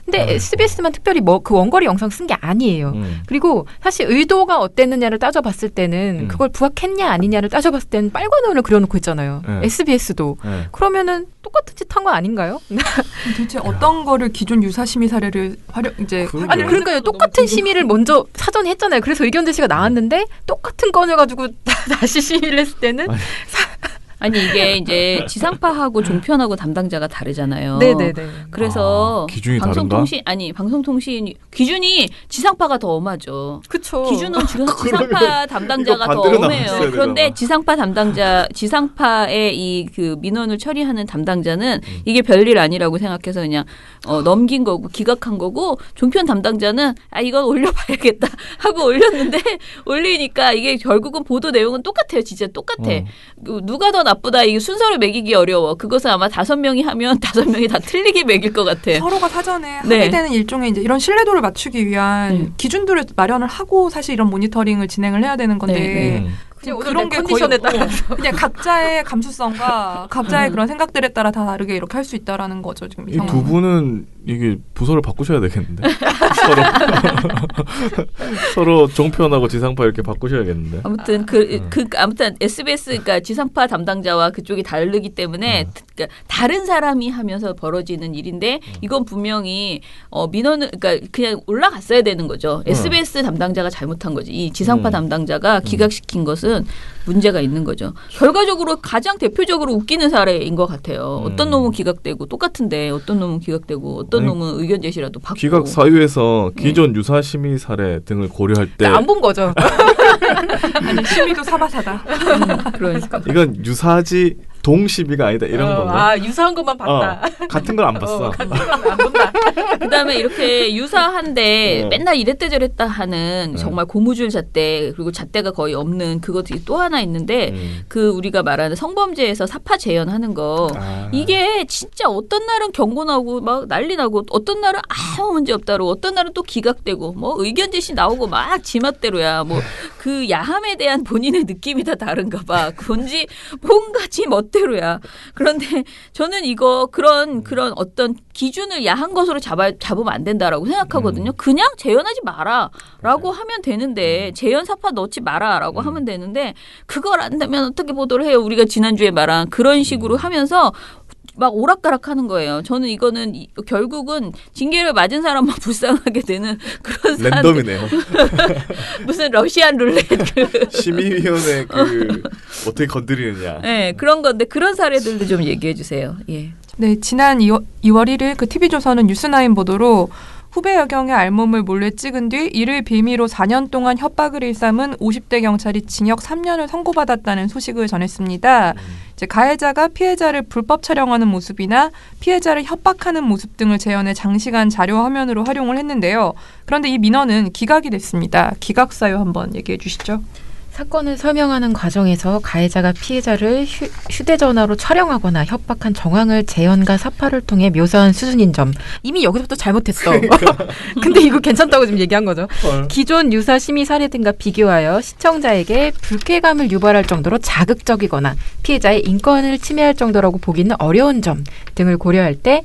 근데 SBS만 특별히 그 원거리 영상 쓴 게 아니에요. 그리고 사실 의도가 어땠느냐를 따져봤을 때는 그걸 부합했냐 아니냐를 따져봤을 때는 빨간 원을 그려놓고 있잖아요. SBS도. 그러면은 똑같은 짓 한 거 아닌가요? 도대체 어떤 거를 기존 유사심의 사례를 아니 그러니까요. 똑같은 심의를 먼저 사전에 했잖아요. 그래서 의견 제시가 나왔는데 똑같은 건을 가지고 다시 심의를 했을 때는 아니 이게 이제 지상파하고 종편하고 담당자가 다르잖아요. 네네네. 그래서 기준이 방송통신 기준이 지상파가 더 엄하죠. 그렇죠. 기준은 지상파 담당자가 더 엄해요. 그런데 지상파의 이 그 민원을 처리하는 담당자는 이게 별일 아니라고 생각해서 그냥 넘긴 거고 기각한 거고 종편 담당자는 이건 올려봐야겠다 하고 올렸는데 올리니까 이게 결국은 보도 내용은 똑같아요. 진짜 똑같아. 누가 더 나쁘다 이게 순서를 매기기 어려워. 그것은 아마 5명이 하면 5명이 다 틀리게 매길 것 같아. 서로가 사전에 네. 하게 되는 일종의 이제 이런 신뢰도를 맞추기 위한 기준들을 마련을 하고 사실 이런 모니터링을 진행을 해야 되는 건데 네. 그런 게 컨디션에 따라서 그냥 각자의 감수성과 각자의 그런 생각들에 따라 다 다르게 이렇게 할 수 있다라는 거죠. 지금 이 두 분은 이게 부서를 바꾸셔야 되겠는데 서로 종편하고 지상파 이렇게 바꾸셔야겠는데. 아무튼 아무튼 SBS 그러니까 지상파 담당자와 그쪽이 다르기 때문에 그러니까 다른 사람이 하면서 벌어지는 일인데 이건 분명히 민원을 그러니까 그냥 올라갔어야 되는 거죠. SBS 담당자가 잘못한 거지. 이 지상파 담당자가 기각시킨 것은 문제가 있는 거죠. 결과적으로 가장 대표적으로 웃기는 사례인 것 같아요. 어떤 놈은 기각되고 똑같은데 어떤 놈은 기각되고 어떤 놈은 의견 제시라도 받고. 기각 사유에서 기존 유사 심의 사례 등을 고려할 때 안 본 거죠. 아니 심의도 사바사다. 그러니까. 이건 유사지 동시비가 아니다 이런 건가? 아 유사한 것만 봤다. 같은 걸 안 봤어. 같은 건 안 본다. 그다음에 이렇게 유사한데 맨날 이랬다 저랬다 하는 정말 고무줄 잣대 그리고 잣대가 거의 없는 그것이 또 하나 있는데 그 우리가 말하는 성범죄에서 사파 재연하는 거 이게 진짜 어떤 날은 경고 나고 막 난리 나고 어떤 날은 아무 문제 없다고 어떤 날은 또 기각되고 뭐 의견 제시 나오고 막 지멋대로야 뭐 그 야함에 대한 본인의 느낌이 다 다른가 봐. 뭔지 뭔가 지 멋대로야. 그런데 저는 이거 그런 어떤 기준을 야한 것으로 잡으면 안 된다라고 생각하거든요. 그냥 재연하지 마라라고 하면 되는데 재연 사파 넣지 마라라고 하면 되는데 그걸 안 되면 어떻게 보도를 해요? 우리가 지난주에 말한 그런 식으로 하면서 막 오락가락하는 거예요. 저는 이거는 결국은 징계를 맞은 사람만 불쌍하게 되는 그런 랜덤이네요. 무슨 러시안 룰렛 심의위원회 어떻게 건드리느냐. 네, 그런 건데 그런 사례들도 좀 얘기해 주세요. 예. 네, 지난 2월 1일 그 TV조선은 뉴스9 보도로 후배 여경의 알몸을 몰래 찍은 뒤 이를 빌미로 4년 동안 협박을 일삼은 50대 경찰이 징역 3년을 선고받았다는 소식을 전했습니다. 이제 가해자가 피해자를 불법 촬영하는 모습이나 피해자를 협박하는 모습 등을 재현해 장시간 자료 화면으로 활용을 했는데요. 그런데 이 민원은 기각이 됐습니다. 기각 사유 한번 얘기해 주시죠. 사건을 설명하는 과정에서 가해자가 피해자를 휴대전화로 촬영하거나 협박한 정황을 재현과 사파를 통해 묘사한 수준인 점. 이미 여기서부터 잘못했어. 근데 이거 괜찮다고 지금 얘기한 거죠. 기존 유사 심의 사례 등과 비교하여 시청자에게 불쾌감을 유발할 정도로 자극적이거나 피해자의 인권을 침해할 정도라고 보기는 어려운 점 등을 고려할 때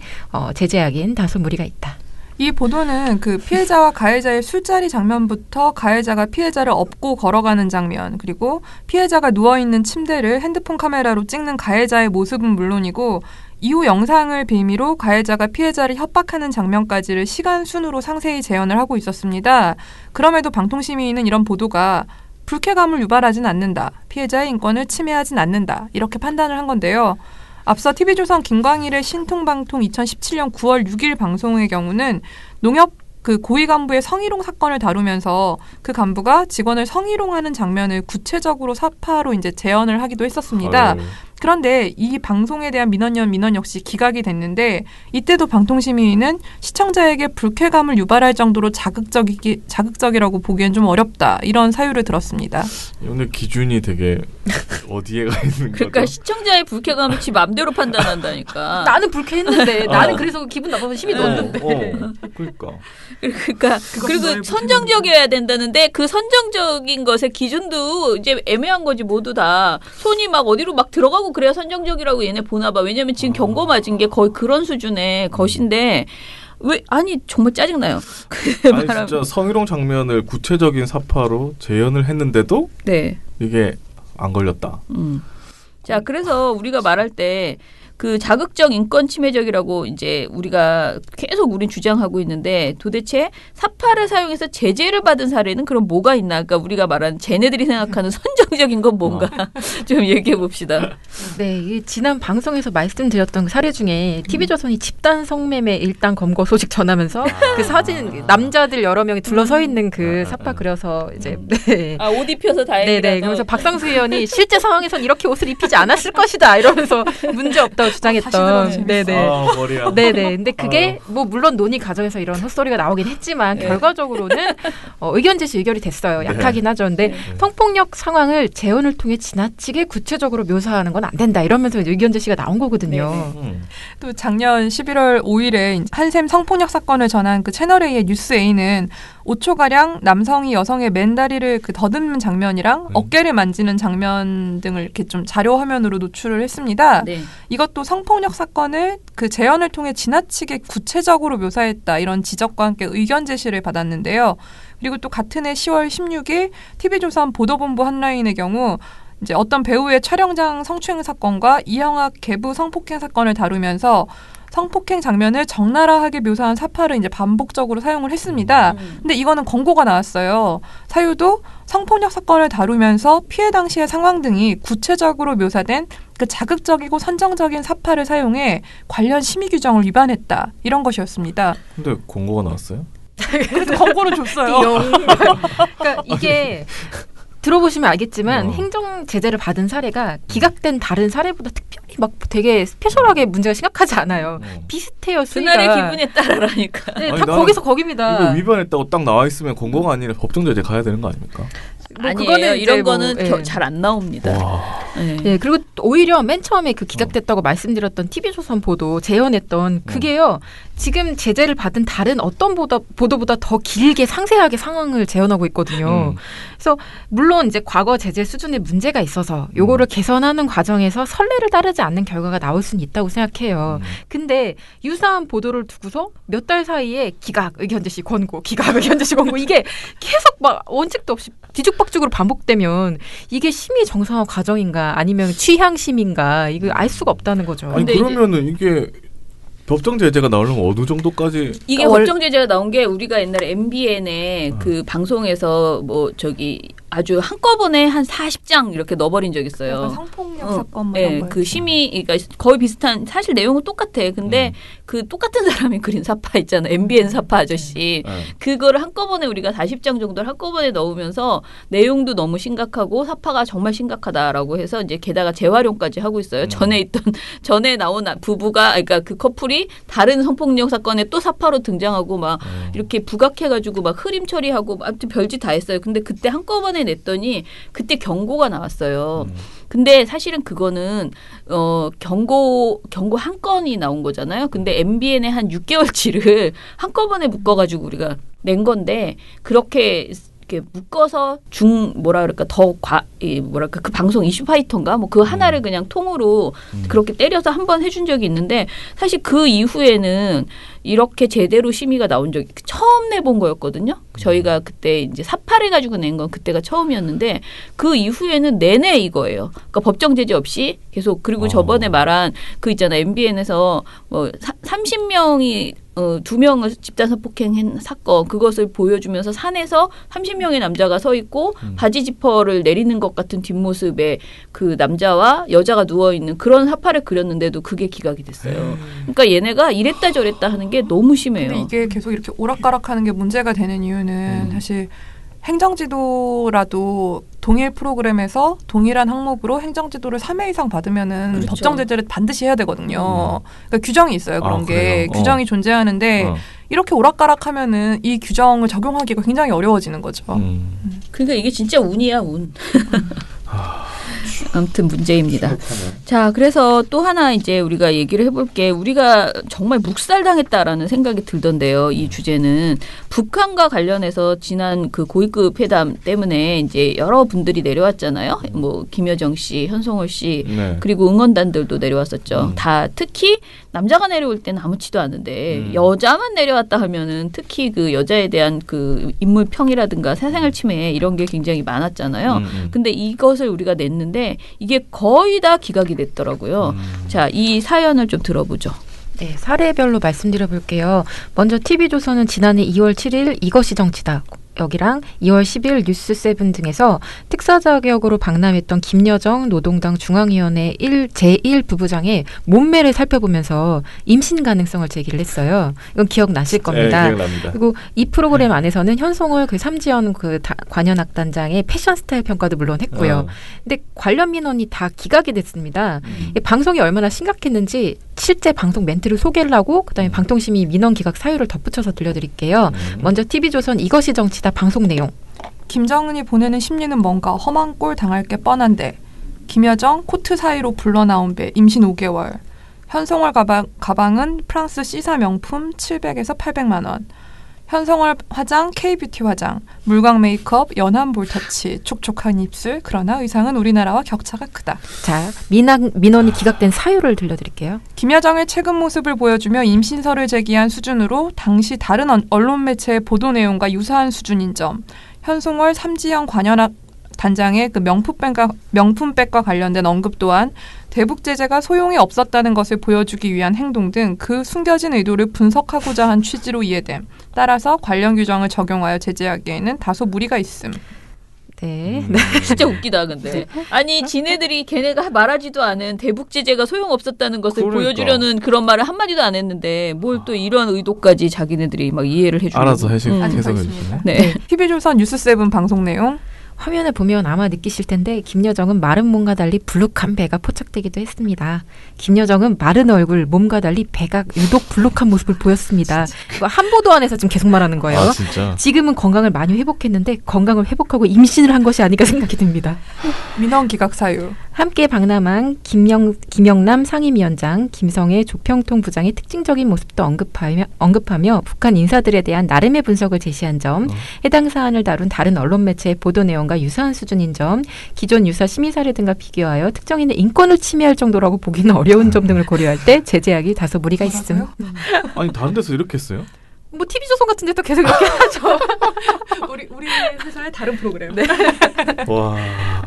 제재하기엔 다소 무리가 있다. 이 보도는 그 피해자와 가해자의 술자리 장면부터 가해자가 피해자를 업고 걸어가는 장면, 그리고 피해자가 누워있는 침대를 핸드폰 카메라로 찍는 가해자의 모습은 물론이고 이후 영상을 빌미로 가해자가 피해자를 협박하는 장면까지를 시간 순으로 상세히 재현을 하고 있었습니다. 그럼에도 방통심의는 이런 보도가 불쾌감을 유발하진 않는다, 피해자의 인권을 침해하진 않는다, 이렇게 판단을 한 건데요. 앞서 TV조선 김광일의 신통방통 2017년 9월 6일 방송의 경우는 농협 그 고위 간부의 성희롱 사건을 다루면서 그 간부가 직원을 성희롱하는 장면을 구체적으로 사파로 이제 재현을 하기도 했었습니다. 그런데 이 방송에 대한 민원 역시 기각이 됐는데 이때도 방통심의는 시청자에게 불쾌감을 유발할 정도로 자극적이라고 보기엔 좀 어렵다, 이런 사유를 들었습니다. 오늘 기준이 되게 어디에 가 있는 거죠? 그러니까 시청자의 불쾌감을 지 맘대로 판단한다니까. 나는 불쾌했는데 나는 그래서 기분 나빠서 심의 넣었는데. 그러니까 그리고 선정적이어야 된다는데 그 선정적인 것의 기준도 이제 애매한 거지. 모두 다 손이 막 어디로 막 들어가고 그래야 선정적이라고 얘네 보나 봐. 왜냐면 지금 경고 맞은 게 거의 그런 수준의 것인데 아니 정말 짜증나요. 아니 진짜 성희롱 장면을 구체적인 사파로 재현을 했는데도 네. 이게 안 걸렸다. 자, 그래서 우리가 말할 때 그 자극적 인권 침해적이라고 이제 우리가 계속 우린 주장하고 있는데 도대체 사파를 사용해서 제재를 받은 사례는 그럼 뭐가 있나? 그러니까 우리가 말하는 쟤네들이 생각하는 선정적인 건 뭔가 좀 얘기해 봅시다. 네, 지난 방송에서 말씀드렸던 사례 중에 TV조선이 집단 성매매 일당 검거 소식 전하면서 그 사진 남자들 여러 명이 둘러서 있는 그 사파 그려서 이제 네. 옷 입혀서 다행이다. 네네. 그러면서 박상수 의원이 실제 상황에선 이렇게 옷을 입히지 않았을 것이다 이러면서 문제 없다. 있다고 주장했던. 네네. 머리야. 네네. 근데 그게 뭐 물론 논의 과정에서 이런 헛소리가 나오긴 했지만 결과적으로는 의견 제시 의결이 됐어요. 약하긴 하죠. 근데 성폭력 상황을 재연을 통해 지나치게 구체적으로 묘사하는 건 안 된다. 이러면서 의견 제시가 나온 거거든요. 또 작년 11월 5일에 한샘 성폭력 사건을 전한 그 채널A의 뉴스A는 5초가량 남성이 여성의 맨다리를 그 더듬는 장면이랑 어깨를 만지는 장면 등을 이렇게 좀 자료 화면으로 노출을 했습니다. 네. 이것도 성폭력 사건을 그 재연을 통해 지나치게 구체적으로 묘사했다. 이런 지적과 함께 의견 제시를 받았는데요. 그리고 또 같은 해 10월 16일 TV조선 보도본부 한라인의 경우 이제 어떤 배우의 촬영장 성추행 사건과 이영학 계부 성폭행 사건을 다루면서 성폭행 장면을 적나라하게 묘사한 사파를 이제 반복적으로 사용을 했습니다. 근데 이거는 권고가 나왔어요. 사유도 성폭력 사건을 다루면서 피해 당시의 상황 등이 구체적으로 묘사된 그 자극적이고 선정적인 사파를 사용해 관련 심의 규정을 위반했다. 이런 것이었습니다. 근데 권고가 나왔어요? 그래서 권고를 줬어요. 그러니까 이게 들어보시면 알겠지만 행정 제재를 받은 사례가 기각된 다른 사례보다 특별히 막 되게 스페셜하게 문제가 심각하지 않아요. 비슷해요. 수위가. 그날의 기분에 따라라니까. 네, 다 거기서 거깁니다. 이거 위반했다고 딱 나와 있으면 권고가 아니라 법정 제재 가야 되는 거 아닙니까? 뭐 아니에요. 그거는 이런 뭐, 거는 잘 안 나옵니다. 네. 네, 그리고 오히려 맨 처음에 그 기각됐다고 말씀드렸던 TV조선 보도 재연했던 그게요. 지금 제재를 받은 다른 어떤 보도보다 더 길게 상세하게 상황을 재현하고 있거든요. 그래서 물론 이제 과거 제재 수준에 문제가 있어서 요거를 개선하는 과정에서 선례를 따르지 않는 결과가 나올 수는 있다고 생각해요. 근데 유사한 보도를 두고서 몇 달 사이에 기각 의견 제시 권고, 기각 의견 제시 권고 이게 계속 막 원칙도 없이 뒤죽박죽으로 반복되면 이게 심의 정상화 과정인가 아니면 취향심인가 이거 알 수가 없다는 거죠. 아니 그러면은 이게 법정 제재가 나오려면 어느 정도까지 이게 법정 제재가 나온 게 우리가 옛날에 MBN에 그 방송에서 뭐 저기 아주 한꺼번에 한 40장 이렇게 넣어버린 적 있어요. 성폭력 사건 뭐 네, 그 심의 그러니까 거의 비슷한 사실 내용은 똑같아. 근데 그 똑같은 사람이 그린 사파 있잖아. MBN 사파 아저씨. 그거를 한꺼번에 우리가 40장 정도를 한꺼번에 넣으면서 내용도 너무 심각하고 사파가 정말 심각하다라고 해서 이제 게다가 재활용까지 하고 있어요. 전에 나온 부부가 그러니까 그 커플이 다른 성폭력 사건에 또 사파로 등장하고 막 이렇게 부각해가지고 막 흐림 처리하고 아무튼 별짓 다 했어요. 근데 그때 한꺼번에 냈더니 그때 경고가 나왔어요. 근데 사실은 그거는 경고 한 건이 나온 거잖아요. 근데 MBN에 한 6개월치를 한꺼번에 묶어가지고 우리가 낸 건데 그렇게 이렇게 묶어서 그 방송 이슈파이터인가 뭐 그 하나를 그냥 통으로 그렇게 때려서 한 번 해준 적이 있는데 사실 그 이후에는 이렇게 제대로 심의가 나온 적이 처음 내본 거였거든요. 저희가 그때 이제 사파를 가지고 낸 건 그때가 처음이었는데 그 이후에는 내내 이거예요. 그러니까 법정 제재 없이 계속 그리고 저번에 말한 그 있잖아 MBN에서 뭐 30명이 2명을 집단 성폭행한 사건 그것을 보여주면서 산에서 30명의 남자가 서 있고 바지 지퍼를 내리는 것 같은 뒷모습에 그 남자와 여자가 누워 있는 그런 사파를 그렸는데도 그게 기각이 됐어요. 그러니까 얘네가 이랬다 저랬다 하는 게 너무 심해요. 근데 이게 계속 이렇게 오락가락하는 게 문제가 되는 이유는 사실 행정지도라도 동일 프로그램에서 동일한 항목으로 행정지도를 3회 이상 받으면은 그렇죠. 법정 제재를 반드시 해야 되거든요. 그러니까 규정이 있어요. 그런 게. 그래요? 규정이 존재하는데 이렇게 오락가락하면은 이 규정을 적용하기가 굉장히 어려워지는 거죠. 그러니까 이게 진짜 운이야 운. 아무튼 문제입니다. 자, 그래서 또 하나 이제 우리가 얘기를 해볼 게 우리가 정말 묵살당했다라는 생각이 들던데요. 이 주제는 북한과 관련해서 지난 그 고위급 회담 때문에 이제 여러 분들이 내려왔잖아요. 뭐 김여정 씨, 현송월 씨, 네. 그리고 응원단들도 내려왔었죠. 다 특히 남자가 내려올 때는 아무렇지도 않은데 여자만 내려왔다 하면은 특히 그 여자에 대한 그 인물 평이라든가 사생활 침해 이런 게 굉장히 많았잖아요. 근데 이것을 우리가 냈는데 이게 거의 다 기각이 됐더라고요. 자, 이 사연을 좀 들어보죠. 네, 사례별로 말씀드려 볼게요. 먼저 TV조선은 지난해 2월 7일 이것이 정치다. 여기랑 2월 10일 뉴스7 등에서 특사 자격으로 방남했던 김여정 노동당 중앙위원회 제1 부부장의 몸매를 살펴보면서 임신 가능성을 제기를 했어요. 이건 기억나실 겁니다. 네, 기억납니다. 그리고 이 프로그램 안에서는 현송월 삼지연 관현악단장의 패션 스타일 평가도 물론 했고요. 근데 관련 민원이 다 기각이 됐습니다. 방송이 얼마나 심각했는지 실제 방송 멘트를 소개를 하고 그다음에 방통심이 민원 기각 사유를 덧붙여서 들려드릴게요. 먼저 TV조선 이것이 정치다 방송 내용. 김정은이 보내는 심리는 뭔가 험한 꼴 당할 게 뻔한데 김여정 코트 사이로 불러나온 배 임신 5개월. 현송월 가방은 프랑스 C사 명품 700에서 800만 원. 현송월 화장 K뷰티 화장. 물광 메이크업 연한 볼터치. 촉촉한 입술. 그러나 의상은 우리나라와 격차가 크다. 자, 민원이 기각된 사유를 들려드릴게요. 김여정의 최근 모습을 보여주며 임신설을 제기한 수준으로 당시 다른 언론 매체의 보도 내용과 유사한 수준인 점. 현송월 삼지연 관현악 단장의 그 명품백과 관련된 언급 또한 대북 제재가 소용이 없었다는 것을 보여주기 위한 행동 등 그 숨겨진 의도를 분석하고자 한 취지로 이해됨. 따라서 관련 규정을 적용하여 제재하기에는 다소 무리가 있음. 네. 진짜 웃기다 근데. 아니 지네들이 걔네가 말하지도 않은 대북 제재가 소용없었다는 것을 보여주려는 그런 말을 한마디도 안 했는데 뭘 또 이런 의도까지 자기네들이 막 이해를 해주고. 알아서 해석해 주시네. 네. TV조선 뉴스7 방송 내용. 화면을 보면 아마 느끼실 텐데 김여정은 마른 몸과 달리 불룩한 배가 포착되기도 했습니다. 김여정은 마른 얼굴, 몸과 달리 배가 유독 불룩한 모습을 보였습니다. 이거 한보도 안에서 지금 계속 말하는 거예요. 아, 진짜? 지금은 건강을 많이 회복했는데 건강을 회복하고 임신을 한 것이 아닌가 생각이 듭니다. 민원 기각 사유. 함께 방남한 김영남 상임위원장, 김성애 조평통 부장의 특징적인 모습도 언급하며 북한 인사들에 대한 나름의 분석을 제시한 점, 해당 사안을 다룬 다른 언론 매체의 보도 내용과 유사한 수준인 점, 기존 유사 심의 사례 등과 비교하여 특정인의 인권을 침해할 정도라고 보기는 어려운 점 등을 고려할 때 제재하기 다소 무리가 있음. 아니 다른 데서 이렇게 했어요? 뭐 TV조선 같은 데도 계속 이렇게 하죠. 우리 회사의 다른 프로그램. 네. 와.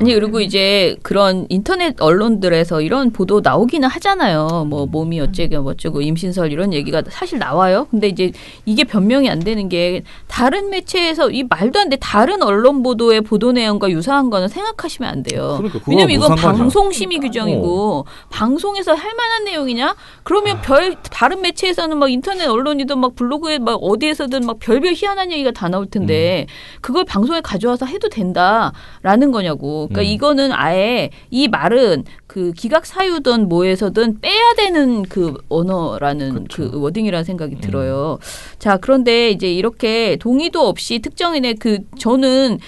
아니 그리고 이제 그런 인터넷 언론들에서 이런 보도 나오기는 하잖아요. 뭐 몸이 어쩌고 임신설 이런 얘기가 사실 나와요. 근데 이제 이게 변명이 안 되는 게 다른 매체에서 이 말도 안 돼 다른 언론 보도의 보도 내용과 유사한 거는 생각하시면 안 돼요. 그러니까 왜냐면 이건 방송 심의 규정이고 방송에서 할 만한 내용이냐? 그러면 다른 매체에서는 막 인터넷 언론이든 막 블로그에 막 어디에서든 막 별별 희한한 얘기가 다 나올 텐데 그걸 방송에 가져와서 해도 된다라는 거냐고. 그러니까 이거는 아예 이 말은 그 기각 사유든 뭐에서든 빼야 되는 그 언어라는 그쵸. 그 워딩이라는 생각이 들어요. 자, 그런데 이제 이렇게 동의도 없이 특정인의 저는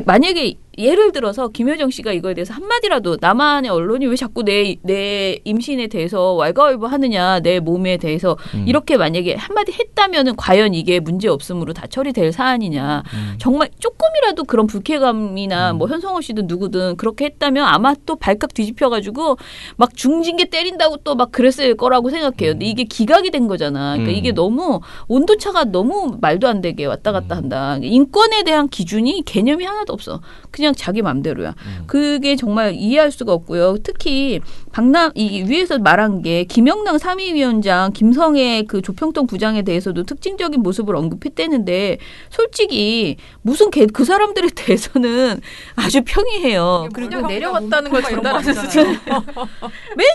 만약에 예를 들어서 김여정 씨가 이거에 대해서 한마디라도 남한의 언론이 왜 자꾸 내 임신에 대해서 왈가왈부하느냐 내 몸에 대해서 이렇게 만약에 한마디 했다면은 과연 이게 문제 없음으로 다 처리될 사안이냐. 정말 조금이라도 그런 불쾌감이나 뭐 현성호 씨든 누구든 그렇게 했다면 아마 또 발칵 뒤집혀가지고 막 중징계 때린다고 또 막 그랬을 거라고 생각해요. 근데 이게 기각이 된 거잖아. 그러니까 이게 너무 온도차가 너무 말도 안 되게 왔다 갔다 한다. 인권에 대한 기준이 개념이 하나도 없어. 그냥 자기 맘대로야. 그게 정말 이해할 수가 없고요. 특히 이 위에서 말한 게 김영남 상임위원장, 김성애 그 조평통 부장에 대해서도 특징적인 모습을 언급했대는데 솔직히 무슨 그 사람들에 대해서는 아주 평이해요. 그냥 내려왔다는 걸 전달하는 수준. 맨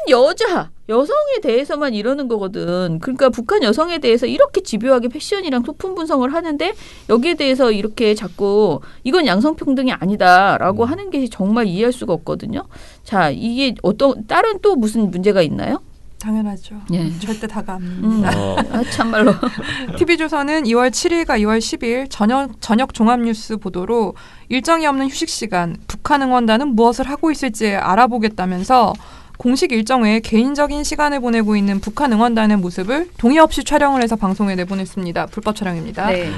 여성에 대해서만 이러는 거거든. 그러니까 북한 여성에 대해서 이렇게 집요하게 패션이랑 소품 분석을 하는데 여기에 대해서 이렇게 자꾸 이건 양성평등이 아니다라고 하는 게 정말 이해할 수가 없거든요. 자, 이게 다른 또 무슨 문제가 있나요? 당연하죠. 예. 절대 다가 안 밉니다. 참말로. TV조선은 2월 7일과 2월 10일 저녁 종합뉴스 보도로 일정이 없는 휴식 시간 북한 응원단은 무엇을 하고 있을지 알아보겠다면서 공식 일정 외에 개인적인 시간을 보내고 있는 북한 응원단의 모습을 동의 없이 촬영을 해서 방송에 내보냈습니다. 불법 촬영입니다. 네.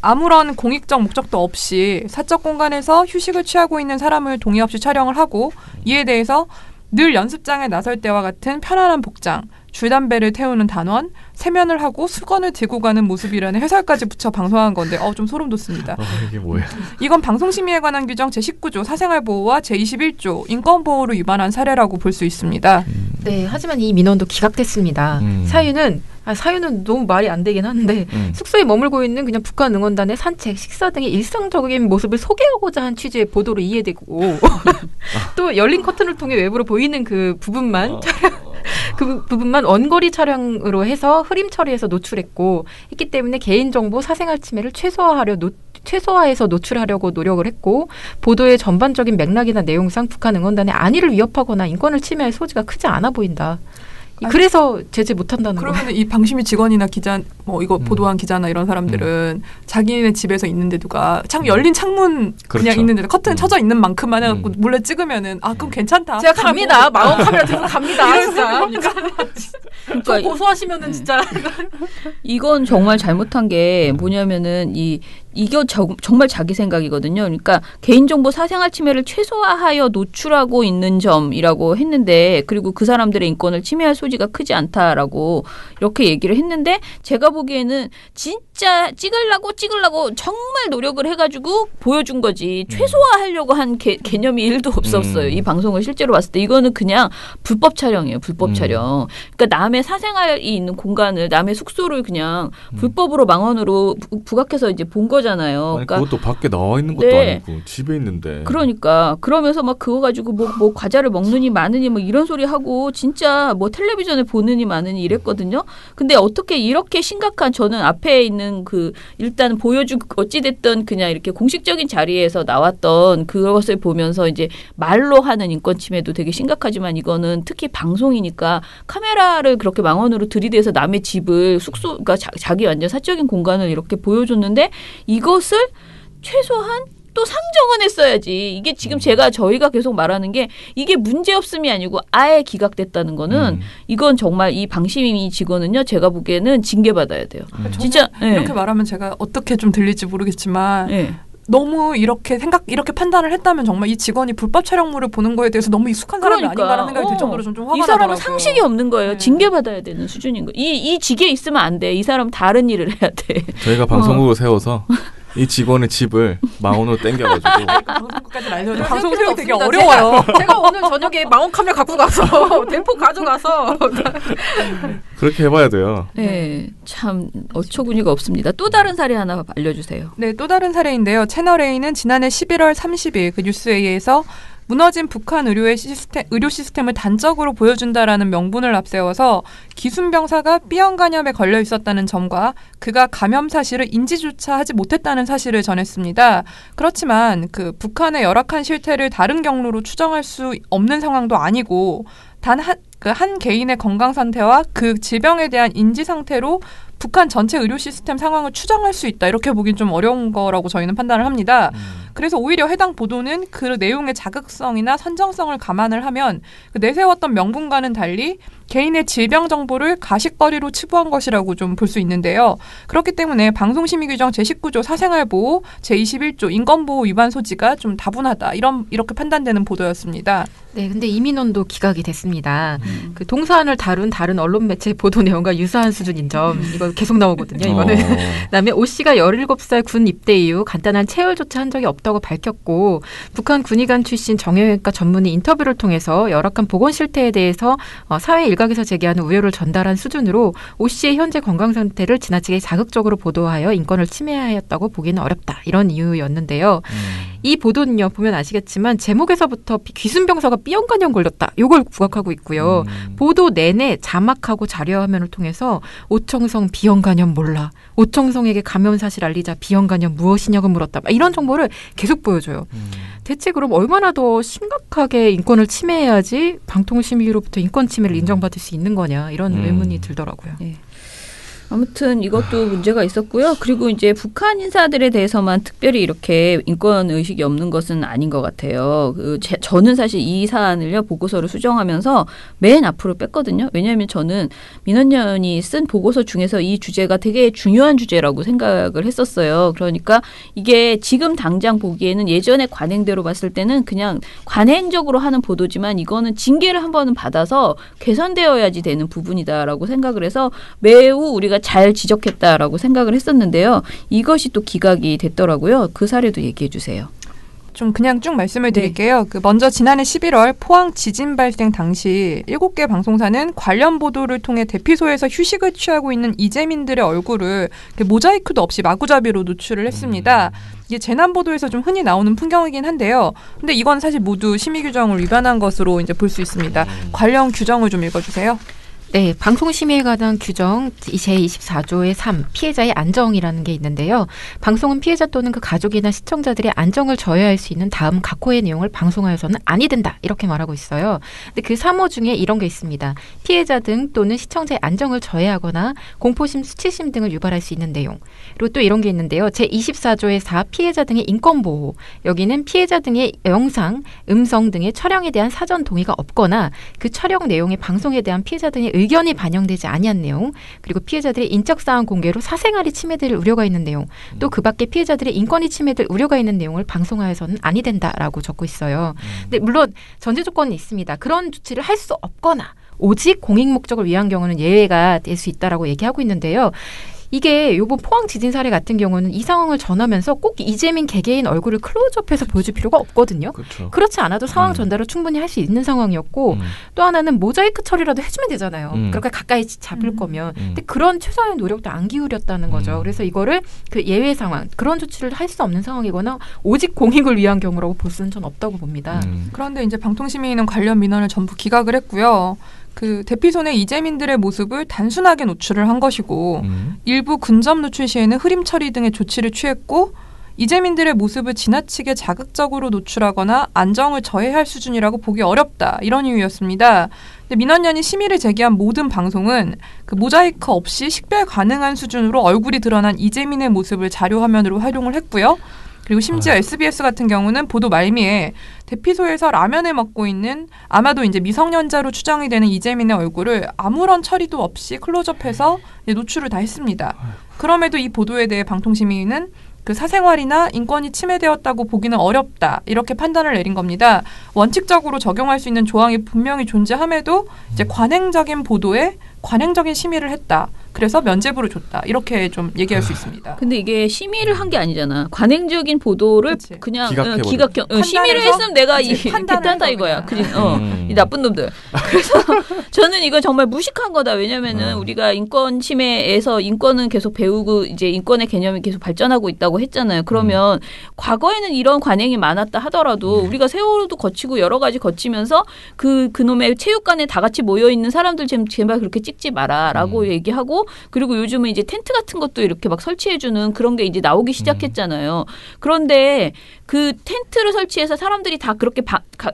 아무런 공익적 목적도 없이 사적 공간에서 휴식을 취하고 있는 사람을 동의 없이 촬영을 하고 이에 대해서 늘 연습장에 나설 때와 같은 편안한 복장, 줄담배를 태우는 단원, 세면을 하고 수건을 들고 가는 모습이라는 해설까지 붙여 방송한 건데 좀 소름 돋습니다. 이게 뭐야? 이건 방송심의에 관한 규정 제19조 사생활보호와 제21조 인권보호를 위반한 사례라고 볼 수 있습니다. 네, 하지만 이 민원도 기각됐습니다. 사유는 사유는 너무 말이 안 되긴 하는데 숙소에 머물고 있는 그냥 북한 응원단의 산책, 식사 등의 일상적인 모습을 소개하고자 한 취지의 보도로 이해되고 또 열린 커튼을 통해 외부로 보이는 그 부분만 그 부분만 원거리 촬영으로 해서 흐림 처리해서 노출했고 했기 때문에 개인정보 사생활 침해를 최소화해서 노출하려고 노력을 했고 보도의 전반적인 맥락이나 내용상 북한 응원단의 안위를 위협하거나 인권을 침해할 소지가 크지 않아 보인다. 그래서 제재 못한다는 거예요. 그러면 이 방심위 직원이나 기자, 뭐 이거 보도한 기자나 이런 사람들은 자기네 집에서 있는데 누가 열린 창문 그렇죠. 그냥 있는데 커튼 쳐져 있는 만큼만 해갖고 몰래 찍으면은 그럼 괜찮다. 제가 갑니다. 마음 카메라 들고 갑니다. 진짜. 그러니까 고소하시면은 진짜. 이건 정말 잘못한 게 뭐냐면은 이게 정말 자기 생각이거든요. 그러니까 개인정보 사생활 침해를 최소화하여 노출하고 있는 점이라고 했는데 그리고 그 사람들의 인권을 침해할 소지가 크지 않다라고 이렇게 얘기를 했는데 제가 보기에는 진짜 찍으려고 정말 노력을 해가지고 보여준 거지 최소화하려고 한 개념이 1도 없었어요. 이 방송을 실제로 봤을 때 이거는 그냥 불법 촬영이에요. 불법 촬영. 그러니까 남의 사생활이 있는 공간을 남의 숙소를 그냥 불법으로 망원으로 부각해서 이제 본 거잖아요. 아니, 그러니까 그것도 밖에 나와 있는 것도 아니고 집에 있는데. 그러니까 그러면서 막 그거 가지고 뭐 과자를 먹느니 마느니 뭐 이런 소리 하고 진짜 뭐 텔레비전을 보느니 마느니 이랬거든요. 근데 어떻게 이렇게 심각한 저는 앞에 있는 일단 어찌됐든 그냥 이렇게 공식적인 자리에서 나왔던 그것을 보면서 이제 말로 하는 인권 침해도 되게 심각하지만 이거는 특히 방송이니까 카메라를 그렇게 망원으로 들이대서 남의 집을 숙소 그러니까 자기 완전 사적인 공간을 이렇게 보여줬는데 이것을 최소한 또 상정은 했어야지. 이게 지금 저희가 계속 말하는 게 이게 문제없음이 아니고 아예 기각됐다는 거는 이건 정말 이 방심위 직원은요. 제가 보기에는 징계받아야 돼요. 진짜 이렇게 말하면 제가 어떻게 좀 들릴지 모르겠지만 너무 이렇게 판단을 했다면 정말 이 직원이 불법 촬영물을 보는 거에 대해서 너무 익숙한 사람이 아닌가라는 생각이 들 정도로 좀 화가 이 사람은 나더라고요. 상식이 없는 거예요. 징계받아야 되는 수준인 거예요. 이 직에 있으면 안 돼. 이 사람 다른 일을 해야 돼. 저희가 방송국을 세워서 이 직원의 집을 망원으로 땡겨가지고 방송국까지 알려줘. 방송 세우기 되게 어려워요. 제가 오늘 저녁에 망원 카메라 갖고 가서 대포 가져가서 그렇게 해봐야 돼요. 네, 참 어처구니가 없습니다. 또 다른 사례 하나 알려주세요. 네, 또 다른 사례인데요. 채널A는 지난해 11월 30일 그 뉴스회의에서 무너진 북한 의료 시스템을 단적으로 보여준다라는 명분을 앞세워서 기순병사가 B형 간염에 걸려 있었다는 점과 그가 감염 사실을 인지조차 하지 못했다는 사실을 전했습니다. 그렇지만 그 북한의 열악한 실태를 다른 경로로 추정할 수 없는 상황도 아니고 단 한 개인의 건강 상태와 그 질병에 대한 인지 상태로 북한 전체 의료 시스템 상황을 추정할 수 있다. 이렇게 보긴 좀 어려운 거라고 저희는 판단을 합니다. 그래서 오히려 해당 보도는 그 내용의 자극성이나 선정성을 감안을 하면 그 내세웠던 명분과는 달리 개인의 질병 정보를 가십거리로 치부한 것이라고 좀 볼 수 있는데요. 그렇기 때문에 방송심의규정 제19조 사생활보호, 제21조 인권보호 위반 소지가 좀 다분하다. 이렇게 판단되는 보도였습니다. 네, 근데 이민원도 기각이 됐습니다. 그 동사안을 다룬 다른 언론 매체 보도 내용과 유사한 수준인 점 이거 계속 나오거든요. 이거는 그다음에 오 씨가 17살 군 입대 이후 간단한 체열조차 한 적이 없다고 밝혔고 북한 군의관 출신 정형외과 전문의 인터뷰를 통해서 열악한 보건 실태에 대해서 사회 일각에서 제기하는 우려를 전달한 수준으로 오 씨의 현재 건강 상태를 지나치게 자극적으로 보도하여 인권을 침해하였다고 보기는 어렵다. 이런 이유였는데요. 이 보도는요. 보면 아시겠지만 제목에서부터 귀순병사가 B형 간염 걸렸다. 이걸 부각하고 있고요. 보도 내내 자막하고 자료 화면을 통해서 오청성 B형 간염 몰라. 오청성에게 감염 사실 알리자 B형 간염 무엇이냐고 물었다. 이런 정보를 계속 보여줘요. 대체 그럼 얼마나 더 심각하게 인권을 침해해야지 방통심의로부터 인권 침해를 인정받을 수 있는 거냐. 이런 의문이 들더라고요. 네. 아무튼 이것도 문제가 있었고요. 그리고 이제 북한 인사들에 대해서만 특별히 이렇게 인권 의식이 없는 것은 아닌 것 같아요. 저는 사실 이 사안을요 보고서를 수정하면서 맨 앞으로 뺐거든요. 왜냐하면 저는 민원연이 쓴 보고서 중에서 이 주제가 되게 중요한 주제라고 생각을 했었어요. 그러니까 이게 지금 당장 보기에는 예전에 관행대로 봤을 때는 그냥 관행적으로 하는 보도지만 이거는 징계를 한 번은 받아서 개선되어야지 되는 부분이다라고 생각을 해서 매우 우리가 잘 지적했다라고 생각을 했었는데요. 이것이 또 기각이 됐더라고요. 그 사례도 얘기해 주세요. 좀 그냥 쭉 말씀을 드릴게요. 그 먼저 지난해 11월 포항 지진 발생 당시 7개 방송사는 관련 보도를 통해 대피소에서 휴식을 취하고 있는 이재민들의 얼굴을 모자이크도 없이 마구잡이로 노출을 했습니다. 이게 재난 보도에서 좀 흔히 나오는 풍경이긴 한데요. 근데 이건 사실 모두 심의 규정을 위반한 것으로 이제 볼 수 있습니다. 관련 규정을 좀 읽어주세요. 네, 방송심의에 관한 규정 제24조의 3 피해자의 안정이라는 게 있는데요. 방송은 피해자 또는 그 가족이나 시청자들의 안정을 저해할 수 있는 다음 각호의 내용을 방송하여서는 아니 된다 이렇게 말하고 있어요. 근데 그 3호 중에 이런 게 있습니다. 피해자 등 또는 시청자의 안정을 저해하거나 공포심, 수치심 등을 유발할 수 있는 내용. 그리고 또 이런 게 있는데요. 제24조의 4 피해자 등의 인권보호. 여기는 피해자 등의 영상, 음성 등의 촬영에 대한 사전 동의가 없거나 그 촬영 내용의 방송에 대한 피해자 등의 의견이 반영되지 아니한 내용, 그리고 피해자들의 인적사항 공개로 사생활이 침해될 우려가 있는 내용, 또 그 밖에 피해자들의 인권이 침해될 우려가 있는 내용을 방송하여서는 아니 된다라고 적고 있어요. 근데 물론 전제 조건이 있습니다. 그런 조치를 할 수 없거나 오직 공익 목적을 위한 경우는 예외가 될 수 있다라고 얘기하고 있는데요. 이게 요번 포항 지진 사례 같은 경우는 이 상황을 전하면서 꼭 이재민 개개인 얼굴을 클로즈업해서 보여줄 필요가 없거든요. 그렇죠. 그렇지 않아도 상황 전달을 충분히 할 수 있는 상황이었고 또 하나는 모자이크 처리라도 해주면 되잖아요. 그렇게 가까이 잡을 거면. 근데 그런 최소한의 노력도 안 기울였다는 거죠. 그래서 이거를 그 예외 상황, 그런 조치를 할 수 없는 상황이거나 오직 공익을 위한 경우라고 볼 수는 전 없다고 봅니다. 그런데 이제 방통심의위는 관련 민원을 전부 기각을 했고요. 그 대피소 내 이재민들의 모습을 단순하게 노출을 한 것이고 일부 근접 노출 시에는 흐림 처리 등의 조치를 취했고 이재민들의 모습을 지나치게 자극적으로 노출하거나 안정을 저해할 수준이라고 보기 어렵다. 이런 이유였습니다. 근데 민원연이 심의를 제기한 모든 방송은 그 모자이크 없이 식별 가능한 수준으로 얼굴이 드러난 이재민의 모습을 자료 화면으로 활용을 했고요. 그리고 심지어 SBS 같은 경우는 보도 말미에 대피소에서 라면을 먹고 있는 아마도 이제 미성년자로 추정이 되는 이재민의 얼굴을 아무런 처리도 없이 클로즈업해서 노출을 다 했습니다. 그럼에도 이 보도에 대해 방통심의위는 그 사생활이나 인권이 침해되었다고 보기는 어렵다. 이렇게 판단을 내린 겁니다. 원칙적으로 적용할 수 있는 조항이 분명히 존재함에도 이제 관행적인 보도에 관행적인 심의를 했다. 그래서 면죄부를 줬다. 이렇게 좀 얘기할 수 있습니다. 근데 이게 심의를 한 게 아니잖아. 관행적인 보도를 그치. 그냥 기각 심의를 했으면 내가 괜찮다 이거야. 이 나쁜 놈들. 그래서 저는 이거 정말 무식한 거다. 왜냐면은 우리가 인권 침해에서 인권은 계속 배우고 이제 인권의 개념이 계속 발전하고 있다고 했잖아요. 그러면 과거에는 이런 관행이 많았다 하더라도 우리가 세월도 거치고 여러 가지 거치면서 그놈의 체육관에 다 같이 모여 있는 사람들 제발 그렇게 찍지 마라라고 얘기하고 그리고 요즘은 이제 텐트 같은 것도 이렇게 막 설치해주는 그런 게 이제 나오기 시작했잖아요. 그런데 그 텐트를 설치해서 사람들이 다 그렇게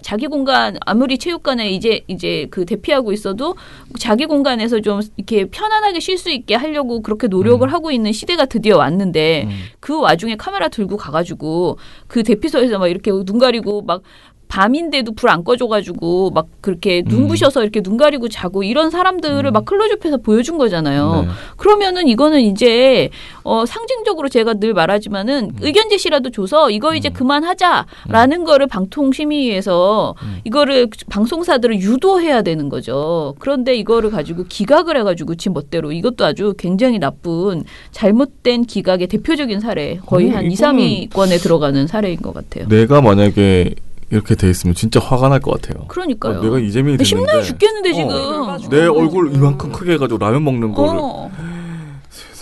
자기 공간 아무리 체육관에 이제 그 대피하고 있어도 자기 공간에서 좀 이렇게 편안하게 쉴 수 있게 하려고 그렇게 노력을 하고 있는 시대가 드디어 왔는데 그 와중에 카메라 들고 가가지고 그 대피소에서 막 이렇게 눈 가리고 막 밤인데도 불 안 꺼줘가지고 막 그렇게 눈부셔서 이렇게 눈 가리고 자고 이런 사람들을 막 클로즈업해서 보여준 거잖아요. 네. 그러면은 이거는 이제 상징적으로 제가 늘 말하지만은 의견 제시라도 줘서 이거 이제 그만하자라는 거를 방통심의위에서 이거를 방송사들을 유도해야 되는 거죠. 그런데 이거를 가지고 기각을 해가지고 지 멋대로 이것도 아주 굉장히 나쁜 잘못된 기각의 대표적인 사례 거의 한 2, 3위권에 들어가는 사례인 것 같아요. 내가 만약에 이렇게 돼 있으면 진짜 화가 날 것 같아요. 그러니까요. 내가 이재민이 됐는데 심나게 죽겠는데 지금. 내 얼굴 이만큼 크게 해가지고 라면 먹는 거를.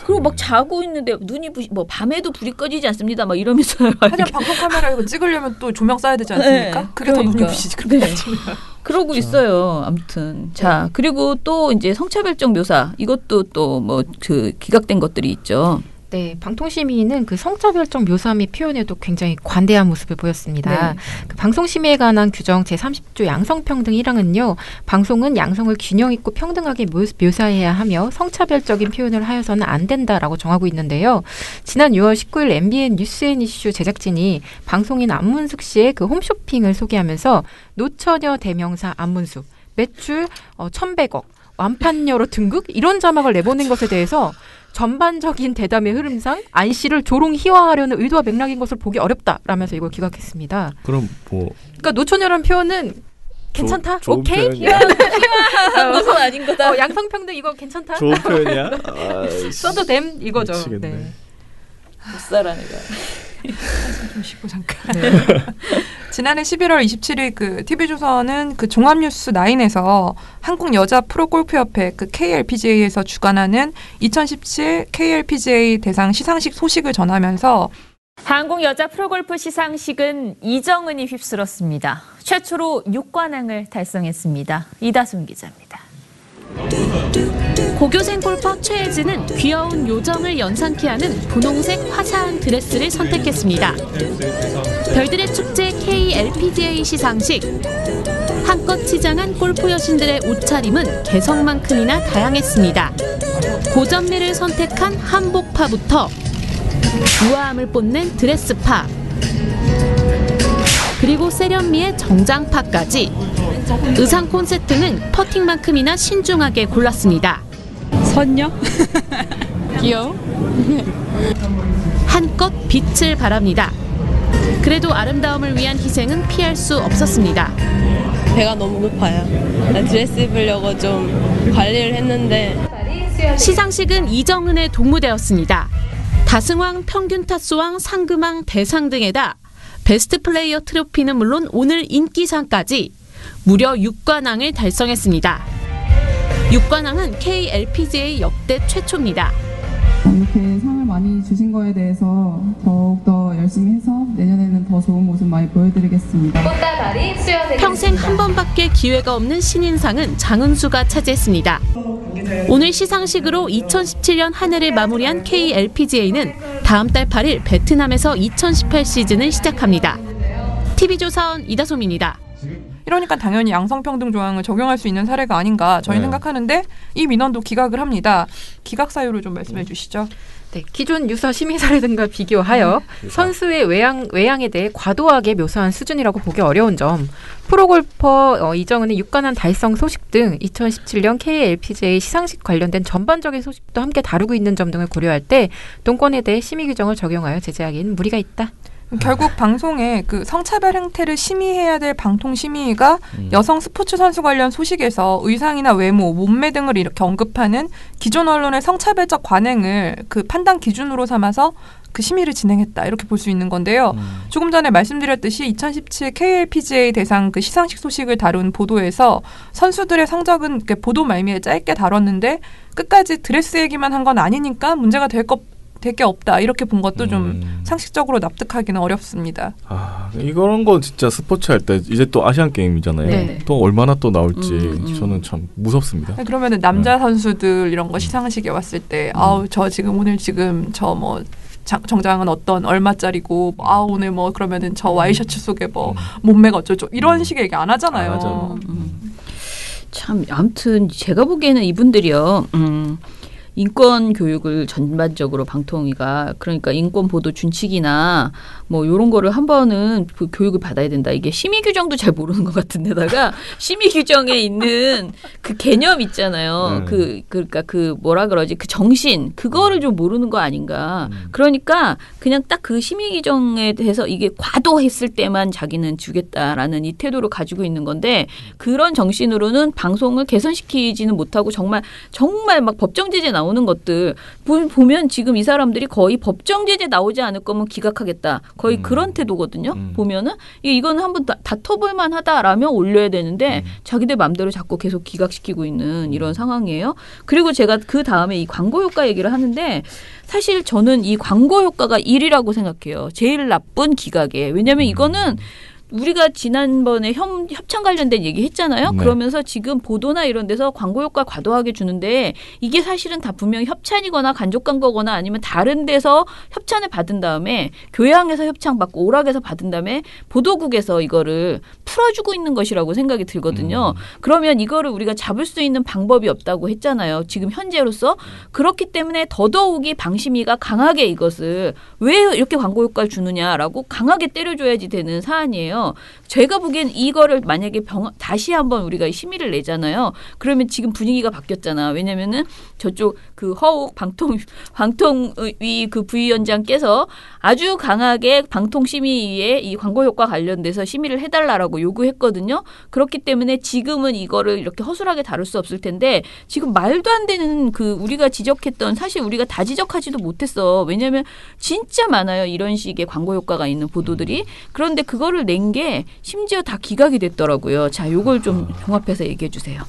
그리고 막 자고 있는데 눈이 뭐 밤에도 불이 꺼지지 않습니다. 막 이러면서. 하지만 방송 카메라 이거 찍으려면 또 조명 써야 되지 않습니까? 네, 그게 더 눈이 부시지. 그렇게 따지면. 그러고 있어요. 아무튼 자 그리고 또 이제 성차별적 묘사 이것도 또 뭐 그 기각된 것들이 있죠. 네, 방통심의는 그 성차별적 묘사 및 표현에도 굉장히 관대한 모습을 보였습니다. 네. 그 방송심의에 관한 규정 제30조 양성평등 1항은요. 방송은 양성을 균형 있고 평등하게 묘사해야 하며 성차별적인 표현을 하여서는 안 된다라고 정하고 있는데요. 지난 6월 19일 MBN 뉴스앤이슈 제작진이 방송인 안문숙 씨의 그 홈쇼핑을 소개하면서 노처녀 대명사 안문숙, 매출 1,100억, 완판녀로 등극 이런 자막을 내보낸 것에 대해서 전반적인 대담의 흐름상 안 씨를 조롱희화하려는 의도와 맥락인 것을 보기 어렵다라면서 이걸 기각했습니다. 그럼 뭐? 그러니까 노처녀라는 표현은 괜찮다? 오케이? 희화한 것은 아닌 거다. 양성평등 이거 괜찮다? 좋은 표현이야? 써도 됨 이거죠. 미치겠네. 네. 못 살아 내가. 좀 쉬고 잠깐. 지난해 11월 27일 그 TV조선은 그 종합뉴스 9에서 한국 여자 프로골프협회 그 KLPGA에서 주관하는 2017 KLPGA 대상 시상식 소식을 전하면서 한국 여자 프로골프 시상식은 이정은이 휩쓸었습니다. 최초로 6관왕을 달성했습니다. 이다솜 기자입니다. 고교생 골퍼 최혜진은 귀여운 요정을 연상케 하는 분홍색 화사한 드레스를 선택했습니다. 별들의 축제 KLPGA 시상식. 한껏 치장한 골프 여신들의 옷차림은 개성만큼이나 다양했습니다. 고전미를 선택한 한복파부터 우아함을 뽐낸 드레스파, 그리고 세련미의 정장파까지 의상 콘셉트는 퍼팅만큼이나 신중하게 골랐습니다. 선녀? 귀여워? 한껏 빛을 발합니다. 그래도 아름다움을 위한 희생은 피할 수 없었습니다. 배가 너무 고파요. 드레스 입으려고 좀 관리를 했는데. 시상식은 이정은의 동무대였습니다. 다승왕, 평균 타수왕, 상금왕, 대상 등에다 베스트 플레이어 트로피는 물론 오늘 인기상까지 무려 6관왕을 달성했습니다. 6관왕은 KLPGA 역대 최초입니다. 이렇게 상을 많이 주신 거에 대해서 더욱더 열심히 해서 내년에는 더 좋은 모습 많이 보여드리겠습니다. 평생 한 번밖에 기회가 없는 신인상은 장은수가 차지했습니다. 오늘 시상식으로 2017년 한 해를 마무리한 KLPGA는 다음 달 8일 베트남에서 2018 시즌을 시작합니다. TV조선 이다솜입니다. 이러니까 당연히 양성평등 조항을 적용할 수 있는 사례가 아닌가 저희 생각하는데 이 민원도 기각을 합니다. 기각 사유를 좀 말씀해 주시죠. 네, 기존 유사 심의 사례 등과 비교하여 선수의 외양에 대해 과도하게 묘사한 수준이라고 보기 어려운 점, 프로골퍼 이정은의 6관왕 달성 소식 등 2017년 KLPGA 시상식 관련된 전반적인 소식도 함께 다루고 있는 점 등을 고려할 때 동권에 대해 심의 규정을 적용하여 제재하기에는 무리가 있다. 결국 방송에 그 성차별 행태를 심의해야 될 방통심의위가 여성 스포츠 선수 관련 소식에서 의상이나 외모, 몸매 등을 이렇게 언급하는 기존 언론의 성차별적 관행을 그 판단 기준으로 삼아서 그 심의를 진행했다 이렇게 볼 수 있는 건데요. 조금 전에 말씀드렸듯이 2017 KLPGA 대상 그 시상식 소식을 다룬 보도에서 선수들의 성적은 보도 말미에 짧게 다뤘는데 끝까지 드레스 얘기만 한 건 아니니까 문제가 될 게 없다 이렇게 본 것도 좀 상식적으로 납득하기는 어렵습니다. 이런 건 진짜 스포츠 할 때 이제 또 아시안 게임이잖아요. 네네. 또 얼마나 또 나올지 저는 참 무섭습니다. 그러면은 남자 선수들 이런 거 시상식에 왔을 때 아우 저 지금 오늘 지금 저 뭐 정장은 어떤 얼마짜리고 오늘 뭐 그러면은 저 와이셔츠 속에 뭐 몸매가 어쩌죠 이런 식의 얘기 안 하잖아요. 참 아무튼 제가 보기에는 이분들이요. 인권 교육을 전반적으로 방통위가 그러니까 인권 보도 준칙이나 뭐 이런 거를 한 번은 그 교육을 받아야 된다. 이게 심의 규정도 잘 모르는 것 같은데다가 심의 규정에 있는 그 개념 있잖아요. 그러니까 그 뭐라 그러지 그 정신 그거를 좀 모르는 거 아닌가. 그러니까 그냥 딱 그 심의 규정에 대해서 이게 과도했을 때만 자기는 주겠다라는 이 태도를 가지고 있는 건데 그런 정신으로는 방송을 개선시키지는 못하고 정말 막 법정 제재 나오는 것들 보면 지금 이 사람들이 거의 법정 제재 나오지 않을 거면 기각하겠다. 거의 그런 태도거든요. 보면은 이거는 한번 다퉈볼 만하다라면 올려야 되는데 자기들 마음대로 자꾸 계속 기각시키고 있는 이런 상황이에요. 그리고 제가 그 다음에 이 광고 효과 얘기를 하는데 사실 저는 이 광고 효과가 1위라고 생각해요. 제일 나쁜 기각에. 왜냐하면 이거는 우리가 지난번에 협찬 관련된 얘기 했잖아요. 네. 그러면서 지금 보도나 이런 데서 광고 효과 과도하게 주는데 이게 사실은 다 분명히 협찬이거나 간접 광고거나 아니면 다른 데서 협찬을 받은 다음에 교양에서 협찬받고 오락에서 받은 다음에 보도국에서 이거를 풀어주고 있는 것이라고 생각이 들거든요. 그러면 이거를 우리가 잡을 수 있는 방법이 없다고 했잖아요. 지금 현재로서. 그렇기 때문에 더더욱이 방심위가 강하게 이것을 왜 이렇게 광고 효과를 주느냐라고 강하게 때려줘야지 되는 사안이에요. 있잖아요. 제가 보기엔 이거를 만약에 다시 한번 우리가 심의를 내잖아요. 그러면 지금 분위기가 바뀌었잖아. 왜냐면은 저쪽 그 허욱 방통위 그 부위원장께서 아주 강하게 방통심의위에 이 광고 효과 관련돼서 심의를 해달라라고 요구했거든요. 그렇기 때문에 지금은 이거를 이렇게 허술하게 다룰 수 없을 텐데 지금 말도 안 되는 그 우리가 지적했던 사실 우리가 다 지적하지도 못했어. 왜냐하면 진짜 많아요. 이런 식의 광고 효과가 있는 보도들이. 그런데 그거를 낸 게 심지어 다 기각이 됐더라고요. 자, 요걸 좀 종합해서 얘기해 주세요.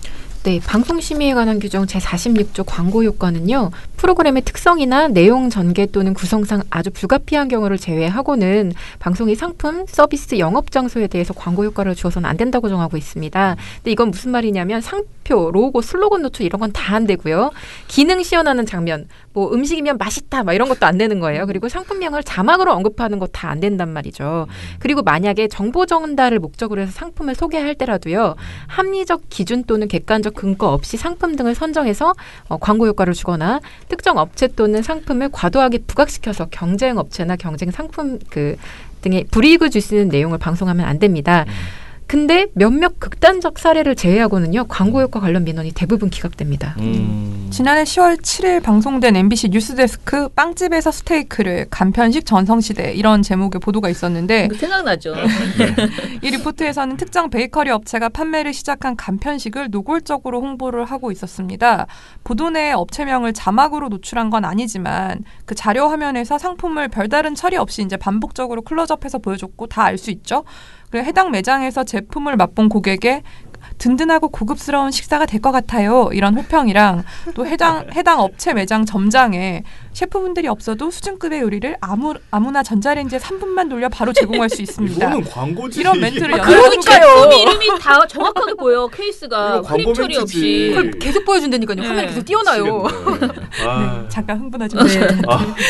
네, 방송심의에 관한 규정 제46조 광고 효과는요. 프로그램의 특성이나 내용 전개 또는 구성상 아주 불가피한 경우를 제외하고는 방송의 상품, 서비스, 영업 장소에 대해서 광고 효과를 주어서는 안 된다고 정하고 있습니다. 근데 이건 무슨 말이냐면 상표, 로고, 슬로건 노출 이런 건 다 안 되고요. 기능 시연하는 장면, 뭐 음식이면 맛있다 막 이런 것도 안 되는 거예요. 그리고 상품명을 자막으로 언급하는 것 다 안 된단 말이죠. 그리고 만약에 정보 전달을 목적으로 해서 상품을 소개할 때라도요. 합리적 기준 또는 객관적 근거 없이 상품 등을 선정해서 광고 효과를 주거나 특정 업체 또는 상품을 과도하게 부각시켜서 경쟁 업체나 경쟁 상품 등에 불이익을 줄 수 있는 내용을 방송하면 안 됩니다. 근데 몇몇 극단적 사례를 제외하고는요. 광고 효과 관련 민원이 대부분 기각됩니다. 지난해 10월 7일 방송된 MBC 뉴스데스크 빵집에서 스테이크를 간편식 전성시대 이런 제목의 보도가 있었는데 생각나죠. 이 리포트에서는 특정 베이커리 업체가 판매를 시작한 간편식을 노골적으로 홍보를 하고 있었습니다. 보도 내에 업체명을 자막으로 노출한 건 아니지만 그 자료 화면에서 상품을 별다른 처리 없이 이제 반복적으로 클로즈업해서 보여줬고 다 알 수 있죠. 그리고 해당 매장에서 제품을 맛본 고객에 든든하고 고급스러운 식사가 될 것 같아요. 이런 호평이랑 또 해당 업체 매장 점장에 셰프분들이 없어도 수준급의 요리를 아무나 전자레인지에 3분만 돌려 바로 제공할 수 있습니다. 이거는 광고지. 이런 멘트를 그러니까요. 이름이 다 정확하게 보여. 케이스가 크림 처리 없이. 그걸 계속 보여준다니까요. 네. 화면이 계속 띄어나요. 네, 잠깐 흥분하지 마시고.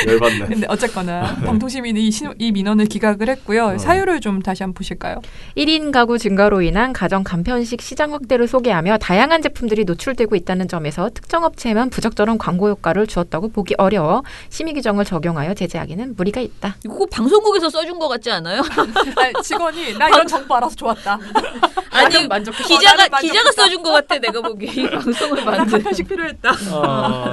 열받네. 근데 어쨌거나 방통심의는 이 민원을 기각을 했고요. 사유를 좀 다시 한번 보실까요? 1인 가구 증가로 인한 가정 간편식 시장 확대를 소개하며 다양한 제품들이 노출되고 있다는 점에서 특정 업체에만 부적절한 광고 효과를 주었다고 보기 어려워 심의 규정을 적용하여 제재하기는 무리가 있다. 이거 방송국에서 써준 것 같지 않아요? 아니, 직원이 나 이런 정보 알아서 좋았다. 아니 기자가 써준 것 같아. 내가 보기에 이 방송을 만든. 간편식 필요했다.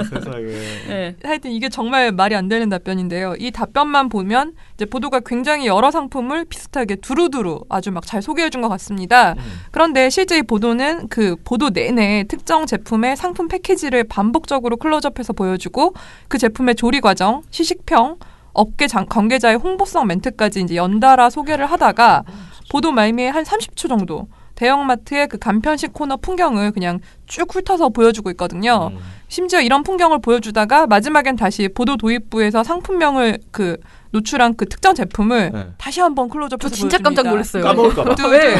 세상에. 네. 하여튼 이게 정말 말이 안 되는 답변인데요. 이 답변만 보면 이제 보도가 굉장히 여러 상품을 비슷하게 두루두루 아주 막 잘 소개해준 것 같습니다. 그런데 실제 이 보도는 그 보도 내내 특정 제품의 상품 패키지를 반복적으로 클로즈업해서 보여주고 그 제품의 조리 과정, 시식평, 업계 관계자의 홍보성 멘트까지 이제 연달아 소개를 하다가 보도 말미에 한 30초 정도 대형마트의 그 간편식 코너 풍경을 그냥 쭉 훑어서 보여주고 있거든요. 심지어 이런 풍경을 보여주다가 마지막엔 다시 보도 도입부에서 상품명을 노출한 그 특정 제품을 다시 한번 클로즈업해서 보여줍니다. 진짜 깜짝 놀랐어요. 까먹을까봐. 왜?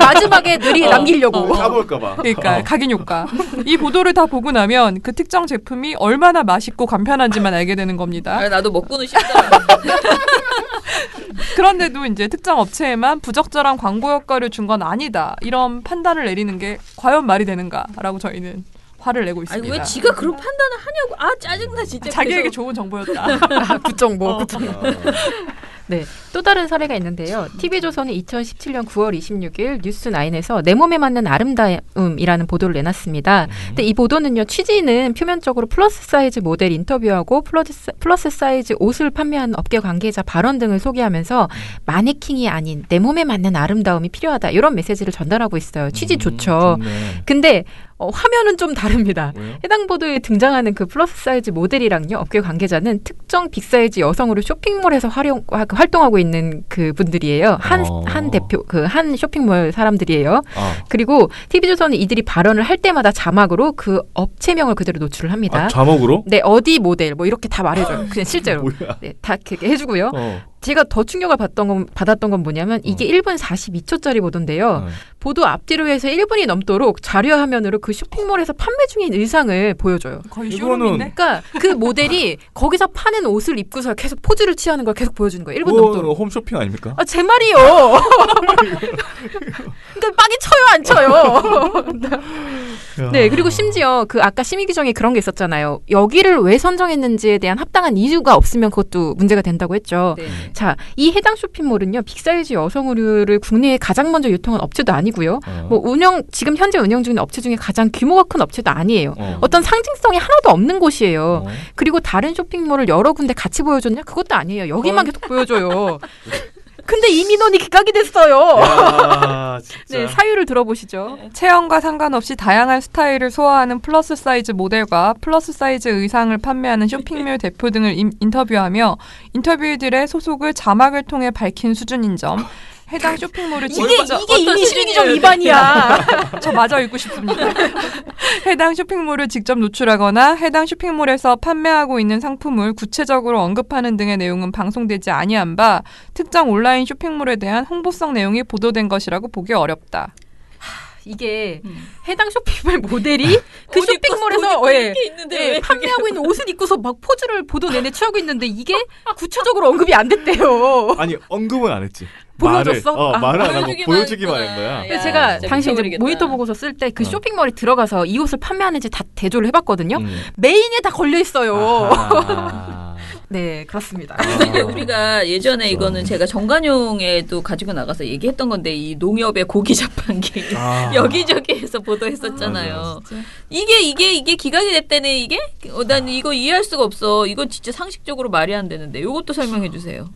마지막에 느리 남기려고. 까먹을까봐. 그러니까 각인 효과. 이 보도를 다 보고 나면 그 특정 제품이 얼마나 맛있고 간편한지만 알게 되는 겁니다. 나도 먹고는 싶더라. 그런데도 이제 특정 업체에만 부적절한 광고 효과를 준 건 아니다. 이런 판단을 내리는 게 과연 말이 되는가라고 저희는 화를 내고 있습니다. 아니, 왜 지가 그런 판단을 하냐고. 아, 짜증나 진짜. 자기에게 좋은 정보였다. 굿정보. 네, 또 다른 사례가 있는데요. TV조선이 2017년 9월 26일 뉴스9에서 내 몸에 맞는 아름다움이라는 보도를 내놨습니다. 근데 이 보도는요. 취지는 표면적으로 플러스 사이즈 모델 인터뷰하고 플러스 사이즈 옷을 판매하는 업계 관계자 발언 등을 소개하면서 마네킹이 아닌 내 몸에 맞는 아름다움이 필요하다. 이런 메시지를 전달하고 있어요. 취지 좋죠. 좋네. 근데 화면은 좀 다릅니다. 왜요? 해당 보도에 등장하는 그 플러스 사이즈 모델이랑요. 업계 관계자는 특정 빅사이즈 여성으로 쇼핑몰에서 활동하고 있는 그 분들이에요. 한 대표 한 쇼핑몰 사람들이에요. 그리고 TV조선은 이들이 발언을 할 때마다 자막으로 그 업체명을 그대로 노출을 합니다. 자막으로? 네, 어디 모델 뭐 이렇게 다 말해줘요. 그냥 실제로. 네, 다 그렇게 해주고요. 제가 더 충격을 받았던 건 뭐냐면 이게 1분 42초짜리 보도인데요. 보도 앞뒤로 해서 1분이 넘도록 자료 화면으로 그 쇼핑몰에서 판매 중인 의상을 보여줘요. 거의 쇼룸인데? 그러니까 그 모델이 거기서 파는 옷을 입고서 계속 포즈를 취하는 걸 계속 보여주는 거예요. 1분 넘도록. 홈쇼핑 아닙니까? 아, 제 말이요. 그러니까 빡이 쳐요, 안 쳐요. 네, 그리고 심지어 그 아까 심의 규정에 그런 게 있었잖아요. 여기를 왜 선정했는지에 대한 합당한 이유가 없으면 그것도 문제가 된다고 했죠. 네. 자, 이 해당 쇼핑몰은요, 빅사이즈 여성 의류를 국내에 가장 먼저 유통한 업체도 아니고요. 뭐 지금 현재 운영 중인 업체 중에 가장 규모가 큰 업체도 아니에요. 어떤 상징성이 하나도 없는 곳이에요. 그리고 다른 쇼핑몰을 여러 군데 같이 보여줬냐? 그것도 아니에요. 여기만 계속 보여줘요. 근데 이 민원이 기각이 됐어요. 야, 진짜. 네, 사유를 들어보시죠. 체형과 상관없이 다양한 스타일을 소화하는 플러스 사이즈 모델과 플러스 사이즈 의상을 판매하는 쇼핑몰 대표 등을 인터뷰하며 인터뷰들의 소속을 자막을 통해 밝힌 수준인 점. 해당 쇼핑몰을 이게 이미 심의규정 위반이야. 저 마저 읽고 싶습니다. 해당 쇼핑몰을 직접 노출하거나 해당 쇼핑몰에서 판매하고 있는 상품을 구체적으로 언급하는 등의 내용은 방송되지 아니한 바 특정 온라인 쇼핑몰에 대한 홍보성 내용이 보도된 것이라고 보기 어렵다. 이게 해당 쇼핑몰 모델이 그 쇼핑몰에서 판매하고 있는 옷을 입고서 막 포즈를 보도 내내 취하고 있는데 이게 구체적으로 언급이 안 됐대요. 아니 언급은 안 했지. 보여줬어? 말을 안 하고 보여주기만 한 거야. 근데 제가 당시 이제 모니터 보고서 쓸 때 그 쇼핑몰에 들어가서 이 옷을 판매하는지 다 대조를 해봤거든요. 메인에 다 걸려 있어요. 네, 그렇습니다. 근데 우리가 예전에 이거는 제가 정관용에도 가지고 나가서 얘기했던 건데 이 농협의 고기 자판기 여기저기에서 보도했었잖아요. 이게 기각이 됐다네 이게? 난 이거 이해할 수가 없어. 이거 진짜 상식적으로 말이 안 되는데 이것도 설명해 주세요.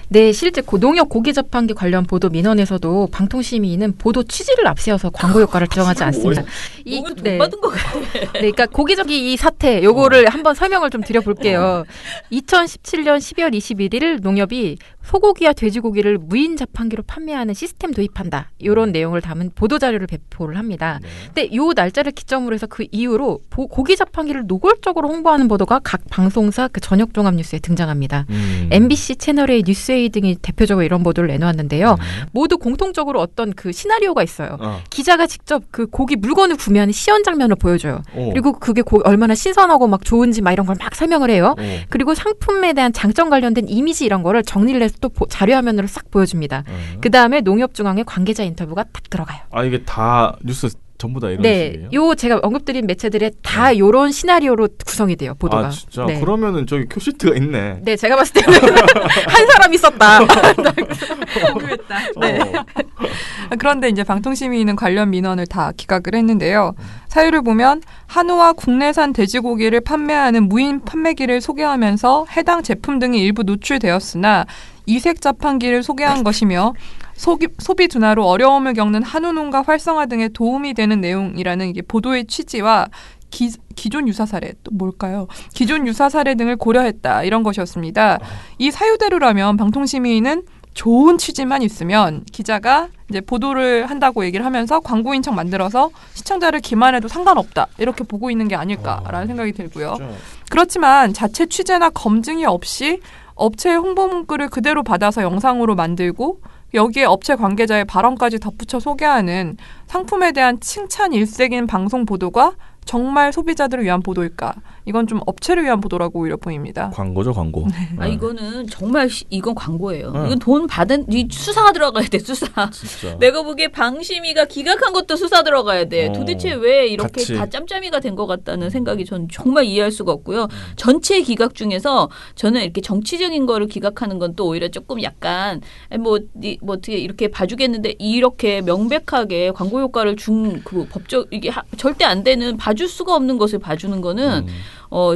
네, 실제 농협 고기 자판기 관련 보도 민원에서도 방통심의는 보도 취지를 앞세워서 광고 효과를 주장하지 않습니다. 돈 받은 것 같아. 네, 그러니까 고기저기 이 사태 요거를 한번 설명을 좀 드려볼게요. 2017년 12월 21일 농협이 소고기와 돼지고기를 무인 자판기로 판매하는 시스템 도입한다. 이런 내용을 담은 보도자료를 배포를 합니다. 근데 이 날짜를 기점으로 해서 그 이후로 고기 자판기를 노골적으로 홍보하는 보도가 각 방송사 그 저녁 종합 뉴스에 등장합니다. MBC 채널A, 뉴스A 등이 대표적으로 이런 보도를 내놓았는데요. 모두 공통적으로 어떤 그 시나리오가 있어요. 기자가 직접 그 고기 물건을 구매하는 시연 장면을 보여줘요. 그리고 그게 얼마나 신선하고 막 좋은지 막 이런 걸 막 설명을 해요. 그리고 상품에 대한 장점 관련된 이미지 이런 거를 정리를 해서 또 자료 화면으로 싹 보여줍니다. 그 다음에 농협중앙의 관계자 인터뷰가 딱 들어가요. 이게 다 뉴스 전부 다 이런 식이에요? 요 제가 언급드린 매체들의 다 요런 시나리오로 구성이 돼요, 보도가. 진짜? 네. 그러면은 저기 큐시트가 있네. 네, 제가 봤을 때는 한 사람이 썼다. 궁금했다. 네. 그런데 이제 방통심의는 관련 민원을 다 기각을 했는데요. 사유를 보면 한우와 국내산 돼지고기를 판매하는 무인 판매기를 소개하면서 해당 제품 등이 일부 노출되었으나 이색 자판기를 소개한 것이며 소비 둔화로 어려움을 겪는 한우 농가 활성화 등에 도움이 되는 내용이라는 이게 보도의 취지와 기존 유사 사례 또 뭘까요? 기존 유사 사례 등을 고려했다 이런 것이었습니다. 이 사유대로라면 방통심의는 좋은 취지만 있으면 기자가 이제 보도를 한다고 얘기를 하면서 광고인 척 만들어서 시청자를 기만해도 상관없다 이렇게 보고 있는 게 아닐까라는 생각이 들고요. 그렇지만 자체 취재나 검증이 없이 업체의 홍보 문구를 그대로 받아서 영상으로 만들고 여기에 업체 관계자의 발언까지 덧붙여 소개하는 상품에 대한 칭찬 일색인 방송 보도가 정말 소비자들을 위한 보도일까? 이건 좀 업체를 위한 보도라고 오히려 보입니다. 광고죠, 광고. 네. 이거는 정말 이건 광고예요. 이건 돈 받은 수사가 들어가야 돼, 수사. 진짜. 내가 보기에 방심위가 기각한 것도 수사 들어가야 돼. 도대체 왜 이렇게 같이. 다 짬짬이가 된 것 같다는 생각이 전 정말 이해할 수가 없고요. 전체 기각 중에서 저는 이렇게 정치적인 거를 기각하는 건 또 오히려 조금 약간 뭐 어떻게 이렇게 봐주겠는데 이렇게 명백하게 광고 효과를 준 그 법적 이게 절대 안 되는 봐줄 수가 없는 것을 봐주는 거는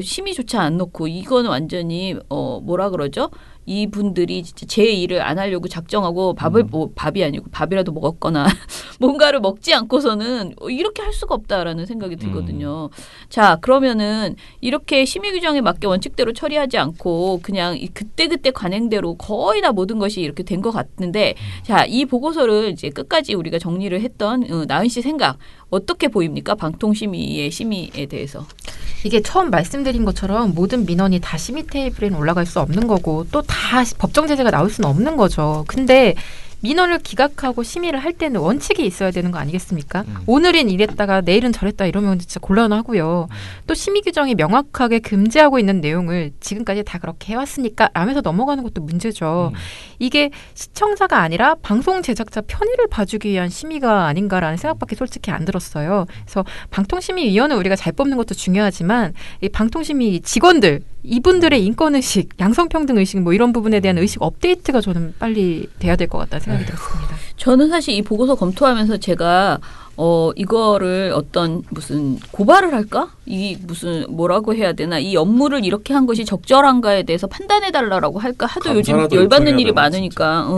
심의조차 안 놓고 이거는 완전히 뭐라 그러죠? 이분들이 진짜 제 일을 안 하려고 작정하고 밥이 아니고 밥이라도 먹었거나 뭔가를 먹지 않고서는 이렇게 할 수가 없다라는 생각이 들거든요. 자, 그러면은 이렇게 심의 규정에 맞게 원칙대로 처리하지 않고 그냥 그때그때 관행대로 거의 다 모든 것이 이렇게 된 것 같은데 자, 이 보고서를 이제 끝까지 우리가 정리를 했던 나은 씨 생각 어떻게 보입니까? 방통심의의 심의에 대해서. 이게 처음 말씀드린 것처럼 모든 민원이 다 심의 테이블에는 올라갈 수 없는 거고 또 다 법정 제재가 나올 수는 없는 거죠. 근데 민원을 기각하고 심의를 할 때는 원칙이 있어야 되는 거 아니겠습니까? 오늘은 이랬다가 내일은 저랬다 이러면 진짜 곤란하고요. 또 심의 규정이 명확하게 금지하고 있는 내용을 지금까지 다 그렇게 해왔으니까 라면서 넘어가는 것도 문제죠. 이게 시청자가 아니라 방송 제작자 편의를 봐주기 위한 심의가 아닌가라는 생각밖에 솔직히 안 들었어요. 그래서 방통심의위원회 우리가 잘 뽑는 것도 중요하지만 이 방통심의 직원들 이분들의 인권의식, 양성평등의식 뭐 이런 부분에 대한 의식 업데이트가 저는 빨리 돼야 될 것 같다는 생각이 들었습니다. 저는 사실 이 보고서 검토하면서 제가 이거를 어떤 무슨 고발을 할까? 이 무슨 뭐라고 해야 되나? 이 업무를 이렇게 한 것이 적절한가에 대해서 판단해달라고 할까? 하도 요즘 열받는 일이 많으니까.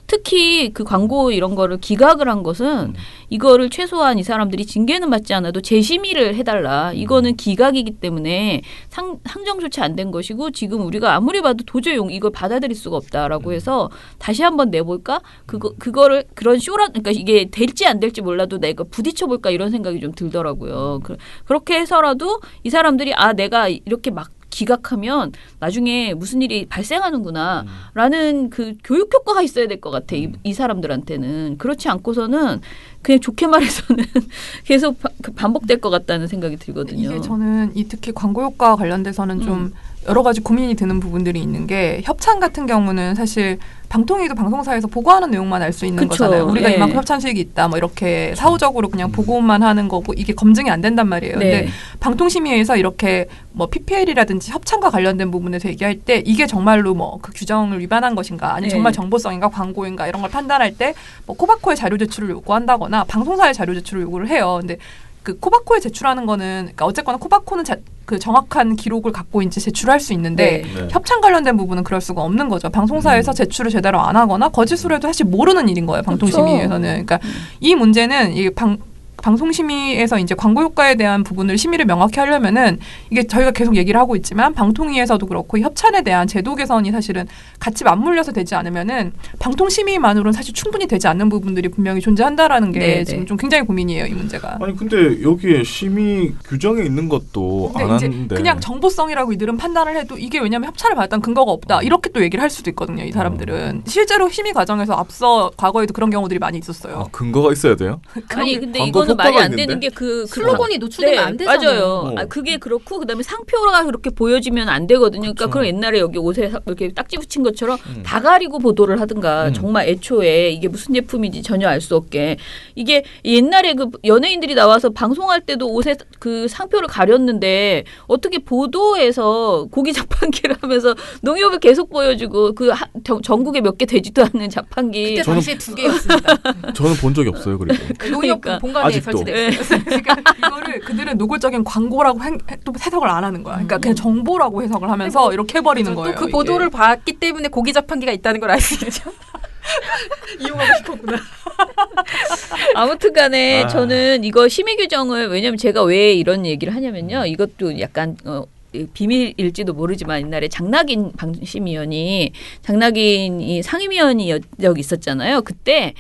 특히 그 광고 이런 거를 기각을 한 것은 이거를 최소한 이 사람들이 징계는 받지 않아도 재심의를 해달라. 이거는 기각이기 때문에 상정 조치 안 된 것이고 지금 우리가 아무리 봐도 도저히 이걸 받아들일 수가 없다라고 해서 다시 한번 내볼까? 그거를 그런 쇼라 그러니까 이게 될지 안 될지 몰라도 내가 부딪혀볼까 이런 생각이 좀 들더라고요. 그렇게 해서라도 이 사람들이 내가 이렇게 막 기각하면 나중에 무슨 일이 발생하는구나 라는 그 교육 효과가 있어야 될 것 같아. 이 사람들한테는. 그렇지 않고서는 그냥 좋게 말해서는 계속 반복될 것 같다는 생각이 들거든요. 이게 저는 특히 광고 효과 관련돼서는 좀 여러 가지 고민이 드는 부분들이 있는 게 협찬 같은 경우는 사실 방통위도 방송사에서 보고하는 내용만 알 수 있는 거잖아요. 우리가 이만큼 협찬 수익이 있다 뭐 이렇게 사후적으로 그냥 보고만 하는 거고 이게 검증이 안 된단 말이에요. 근데 방통심의에서 이렇게 뭐 PPL이라든지 협찬과 관련된 부분에서 얘기할 때 이게 정말로 뭐 그 규정을 위반한 것인가 아니면 정말 정보성인가 광고인가 이런 걸 판단할 때 뭐 코바코의 자료 제출을 요구한다거나 방송사의 자료 제출을 요구를 해요. 근데 그 코바코에 제출하는 거는 그러니까 어쨌거나 코바코는 그 정확한 기록을 갖고 이제 제출할 수 있는데 협찬 관련된 부분은 그럴 수가 없는 거죠. 방송사에서 제출을 제대로 안 하거나 거짓으로 해도 사실 모르는 일인 거예요. 방통심의에서는. 그러니까 이 문제는 이 방송심의에서 이제 광고 효과에 대한 부분을 심의를 명확히 하려면은 이게 저희가 계속 얘기를 하고 있지만 방통위에서도 그렇고 협찬에 대한 제도 개선이 사실은 같이 맞물려서 되지 않으면은 방통심의만으로는 사실 충분히 되지 않는 부분들이 분명히 존재한다라는 게 지금 좀 굉장히 고민이에요, 이 문제가. 아니 근데 여기에 심의 규정에 있는 것도 안 하는데 그냥 정보성이라고 이들은 판단을 해도 이게 왜냐하면 협찬을 받았던 근거가 없다 이렇게 또 얘기를 할 수도 있거든요, 이 사람들은. 실제로 심의 과정에서 앞서 과거에도 그런 경우들이 많이 있었어요. 근거가 있어야 돼요? 아니 근데 이거는 말이 안 되는 게 그 슬로건이 노출되면 안 되잖아요. 맞아요. 그게 그렇고 그다음에 상표가 그렇게 보여지면 안 되거든요. 그러니까 그럼 옛날에 여기 옷에 이렇게 딱지 붙인 것처럼 다 가리고 보도를 하든가 정말 애초에 이게 무슨 제품인지 전혀 알 수 없게 이게 옛날에 그 연예인들이 나와서 방송할 때도 옷에 그 상표를 가렸는데 어떻게 보도에서 고기 자판기를 하면서 농협을 계속 보여주고 그 전국에 몇 개 되지도 않는 자판기 그때 당시에 2개였습니다. 저는 본 적이 없어요. 그리고 농협 본관에 설치돼 있어요. 그러니까 이거를 그들은 노골적인 광고라고 또 해석을 안 하는 거야. 그러니까 그냥 정보라고 해석을 하면서 이렇게 해버리는 거예요. 또 그 보도를 봤기 때문에 고기 자판기가 있다는 걸 알 수 있죠. 이용하고 싶었구나. 아무튼 간에 저는 이거 심의 규정을 왜냐면 제가 왜 이런 얘기를 하냐면요. 이것도 약간 비밀일지도 모르지만 옛날에 장낙인 방심위원이 상임위원이 여기 있었잖아요. 그때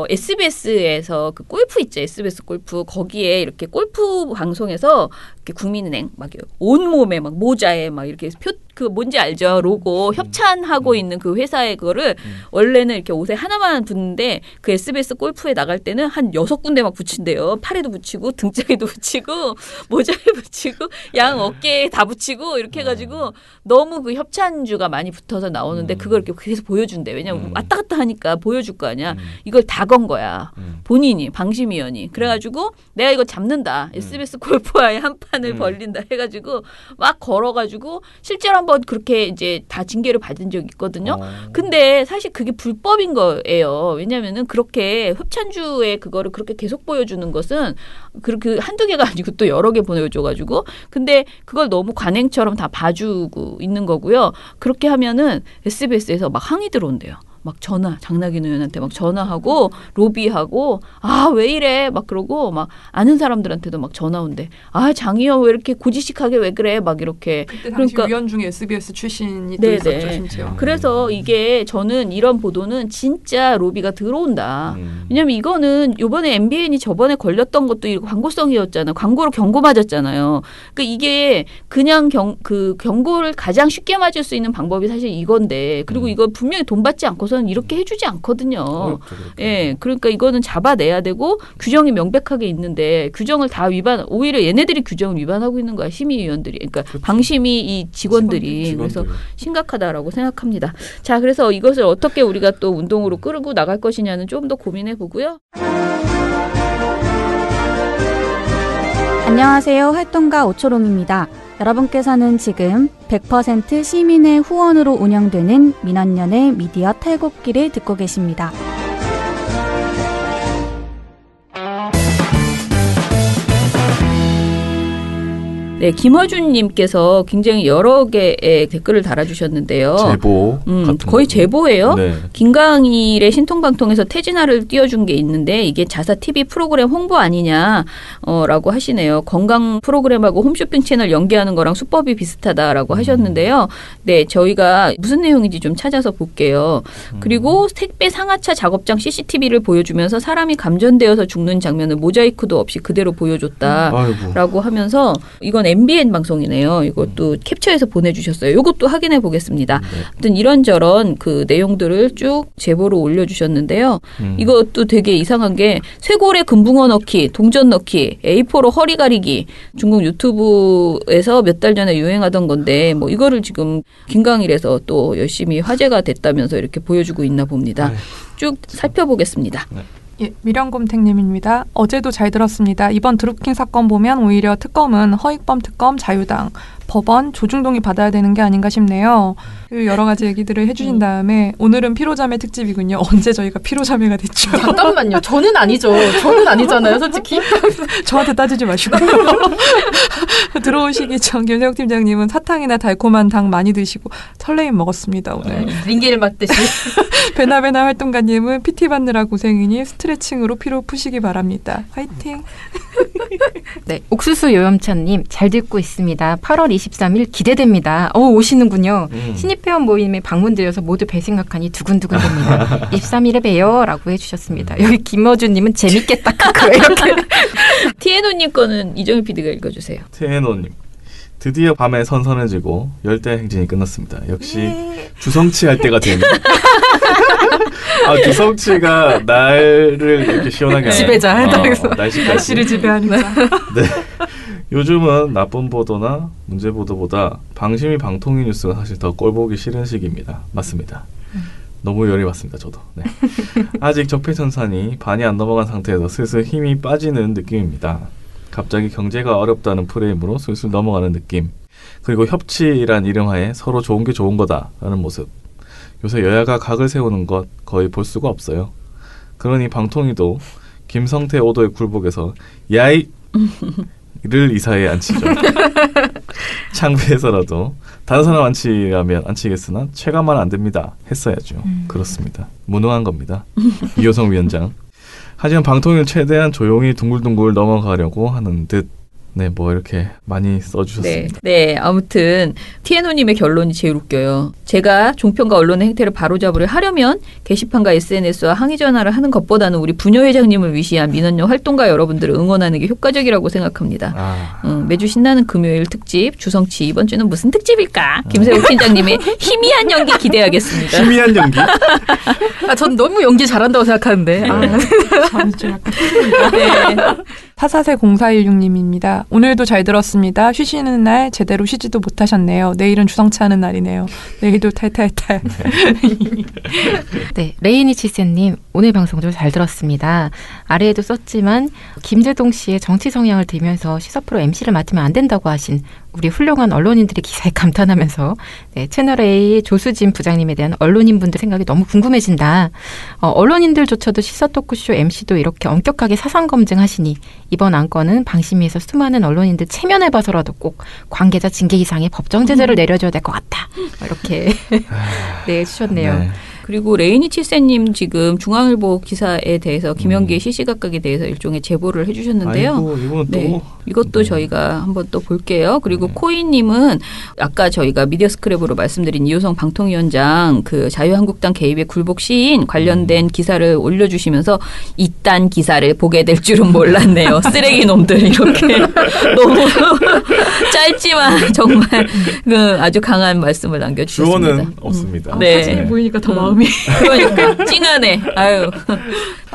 SBS에서 그 골프 있죠. SBS 골프. 거기에 이렇게 골프 방송에서 이렇게 국민은행 막 온몸에 막 모자에 막 이렇게 그 뭔지 알죠? 로고 협찬하고 있는 그 회사의 그거를 원래는 이렇게 옷에 하나만 붙는데 그 SBS 골프에 나갈 때는 한 6군데 막 붙인대요. 팔에도 붙이고 등짝에도 붙이고 모자에 붙이고 양 어깨에 다 붙이고 이렇게 해가지고 너무 그 협찬주가 많이 붙어서 나오는데 그걸 이렇게 계속 보여준대. 왜냐면 왔다 갔다 하니까 보여줄 거 아니야. 이걸 다 건 거야. 본인이 방심위원이. 그래가지고 내가 이거 잡는다. SBS 골프와의 한 판을 벌린다 해가지고 막 걸어가지고 실제로 한번 그렇게 이제 다 징계를 받은 적이 있거든요. 근데 사실 그게 불법인 거예요. 왜냐면은 그렇게 협찬주의 그거를 그렇게 계속 보여주는 것은 그렇게 한두 개가 아니고 또 여러 개 보여줘가지고 근데 그걸 너무 관행처럼 다 봐주고 있는 거고요. 그렇게 하면은 SBS에서 막 항의 들어온대요. 막 장낙인 의원한테 막 전화하고 로비하고 왜 이래 막 그러고 막 아는 사람들한테도 막 전화 온대. 장 의원 왜 이렇게 고지식하게 왜 그래 막 이렇게. 그때 당시 위원 중에 SBS 출신이 또 있었죠 심지어. 그래서 이게 저는 이런 보도는 진짜 로비가 들어온다. 왜냐면 이거는 이번에 MBN이 저번에 걸렸던 것도 광고성이었잖아요. 광고로 경고 맞았잖아요. 그러니까 이게 그냥 그 경고를 가장 쉽게 맞을 수 있는 방법이 사실 이건데 그리고 이거 분명히 돈 받지 않고 놓고서는 이렇게 해주지 않거든요. 예, 그러니까 이거는 잡아내야 되고 규정이 명백하게 있는데 규정을 다 오히려 얘네들이 규정을 위반하고 있는 거야. 심의위원들이. 그러니까 방심위 이 직원들이. 그래서 심각하다라고 생각합니다. 자, 그래서 이것을 어떻게 우리가 또 운동으로 끌고 나갈 것이냐는 좀 더 고민해 보고요. 안녕하세요. 활동가 오초롱입니다. 여러분께서는 지금 100% 시민의 후원으로 운영되는 민원연의 미디어 탈곡기를 듣고 계십니다. 네, 김어준님께서 굉장히 여러 개의 댓글을 달아주셨는데요. 제보 거의 제보예요. 네. 김강일의 신통방통에서 태진아를 띄워준 게 있는데 이게 자사 TV 프로그램 홍보 아니냐라고 하시네요. 건강 프로그램하고 홈쇼핑 채널 연계하는 거랑 수법이 비슷하다라고 하셨는데요. 네, 저희가 무슨 내용인지 좀 찾아서 볼게요. 그리고 택배 상하차 작업장 CCTV를 보여주면서 사람이 감전되어서 죽는 장면을 모자이크도 없이 그대로 보여줬다라고 하면서 이건 MBN 방송이네요. 이것도 캡처해서 보내주셨어요. 이것도 확인해 보겠습니다. 아무튼 이런저런 그 내용들을 쭉 제보로 올려주셨는데요. 이것도 되게 이상한 게 쇄골에 금붕어 넣기, 동전 넣기, A4로 허리 가리기, 중국 유튜브에서 몇 달 전에 유행하던 건데 뭐 이거를 지금 김강일에서 또 열심히 화제가 됐다면서 이렇게 보여주고 있나 봅니다. 쭉 살펴보겠습니다. 예, 미령곰탱님입니다. 어제도 잘 들었습니다. 이번 드루킹 사건 보면 오히려 특검은 허익범 특검, 자유당, 법원, 조중동이 받아야 되는 게 아닌가 싶네요. 여러 가지 얘기들을 해주신 다음에 오늘은 피로자매 특집이군요. 언제 저희가 피로자매가 됐죠? 잠깐만요. 저는 아니죠. 저는 아니잖아요. 솔직히. 저한테 따지지 마시고. 들어오시기 전 김세욱 팀장님은 사탕이나 달콤한 당 많이 드시고 설레임 먹었습니다. 오늘. 링기를 맞듯이. 베나베나 활동가님은 PT 받느라 고생이니 스트레칭으로 피로 푸시기 바랍니다. 화이팅. 네, 옥수수 요염차님 잘 듣고 있습니다. 8월 23일 기대됩니다. 오시는군요. 신입회원 모임에 방문드려서 모두 뵐 생각하니 두근두근 됩니다. 23일에 봬요 라고 해주셨습니다. 여기 김어준님은 재밌겠다. 이렇게. TNO님 거는 이정희 PD가 읽어주세요. TNO님. 드디어 밤에 선선해지고 열대 행진이 끝났습니다. 역시 주성치 할 때가 되니. 주성치가 날을 이렇게 시원하게 지배자 해서 날씨를 지배하니까. 네. 요즘은 나쁜 보도나 문제 보도보다 방심이 방통위 뉴스가 사실 더 꼴보기 싫은 시기입니다. 맞습니다. 너무 열이 받습니다. 저도. 네. 아직 적폐청산이 반이 안 넘어간 상태에서 슬슬 힘이 빠지는 느낌입니다. 갑자기 경제가 어렵다는 프레임으로 슬슬 넘어가는 느낌. 그리고 협치란 이름하에 서로 좋은 게 좋은 거다라는 모습. 요새 여야가 각을 세우는 것 거의 볼 수가 없어요. 그러니 방통위도 김성태 오도의 굴복에서 야이 를 이사에 앉히죠. 창피해서라도 다른 사람 앉히겠으나 최가만 안 됩니다. 했어야죠. 그렇습니다. 무능한 겁니다. 이효성 위원장. 하지만 방통위는 최대한 조용히 둥글둥글 넘어가려고 하는 듯. 네, 뭐 이렇게 많이 써주셨습니다. 네, 아무튼 TNO님의 결론이 제일 웃겨요. 제가 종편과 언론의 행태를 바로잡으려 하려면 게시판과 SNS와 항의 전화를 하는 것보다는 우리 부녀 회장님을 위시한 민원연 활동가 여러분들을 응원하는 게 효과적이라고 생각합니다. 매주 신나는 금요일 특집 주성치 이번 주는 무슨 특집일까? 김세욱 팀장님의 희미한 연기 기대하겠습니다. 희미한 연기? 전 너무 연기 잘한다고 생각하는데. 잘했죠. 약간. 네. 440416님입니다. 오늘도 잘 들었습니다. 쉬시는 날 제대로 쉬지도 못하셨네요. 내일은 주성치 하는 날이네요. 내일도 탈탈탈. 네, 레이니치세님 오늘 방송도 잘 들었습니다. 아래에도 썼지만 김재동 씨의 정치 성향을 들면서 시사 프로 MC를 맡으면 안 된다고 하신 우리 훌륭한 언론인들의 기사에 감탄하면서 채널A 조수진 부장님에 대한 언론인분들 생각이 너무 궁금해진다. 언론인들조차도 시사 토크쇼 MC도 이렇게 엄격하게 사상 검증하시니 이번 안건은 방심위에서 수많은 언론인들 체면해봐서라도 꼭 관계자 징계 이상의 법정 제재를 내려줘야 될 것 같다. 이렇게 네, 해주셨네요. 네. 그리고 레이니 칠세님 지금 중앙일보 기사에 대해서 김연기의 시시각각에 대해서 일종의 제보를 해주셨는데요. 아이고, 이건 또. 네, 이것도 저희가 한번 또 볼게요. 그리고 코이님은 아까 저희가 미디어 스크랩으로 말씀드린 이호성 방통위원장 그 자유한국당 개입의 굴복 시인 관련된 기사를 올려주시면서 이딴 기사를 보게 될 줄은 몰랐네요. 쓰레기 놈들 이렇게 너무 짧지만 정말 그 아주 강한 말씀을 남겨주셨습니다. 주어는 없습니다. 네. 사진이 보이니까 더 마음이 마음이. 그러니까 찡하네. 아유.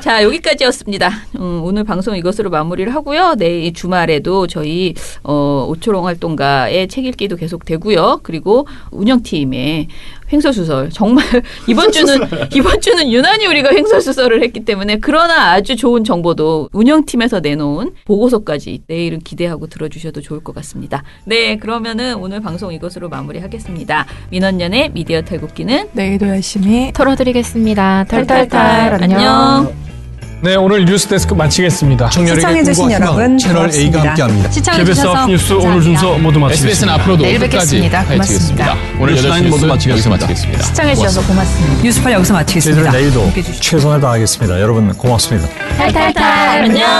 자, 여기까지였습니다. 오늘 방송 이것으로 마무리를 하고요. 내일 주말에도 저희 오초롱 활동가의 책 읽기도 계속 되고요. 그리고 운영팀의 횡설수설. 정말 이번 주는 유난히 우리가 횡설수설을 했기 때문에 그러나 아주 좋은 정보도 운영팀에서 내놓은 보고서까지 내일은 기대하고 들어주셔도 좋을 것 같습니다. 네, 그러면은 오늘 방송 이것으로 마무리하겠습니다. 민원연의 미디어 탈곡기는 내일도 열심히 털어드리겠습니다. 털털털. 안녕. 네, 오늘 뉴스데스크 마치겠습니다. 시청해주신 여러분 채널 A가 함께합니다. 시청해주셔서 뉴스 오늘 순서 모두 마치겠습니다. SBS는 앞으로도 내일 뵙겠습니다. 고맙습니다. 오늘 8시 모두 마치겠습니다. 시청해주셔서 고맙습니다. 뉴스판 여기서 마치겠습니다. 저희들은 내일도 최선을 다하겠습니다. 여러분 고맙습니다. 탈탈탈. 안녕.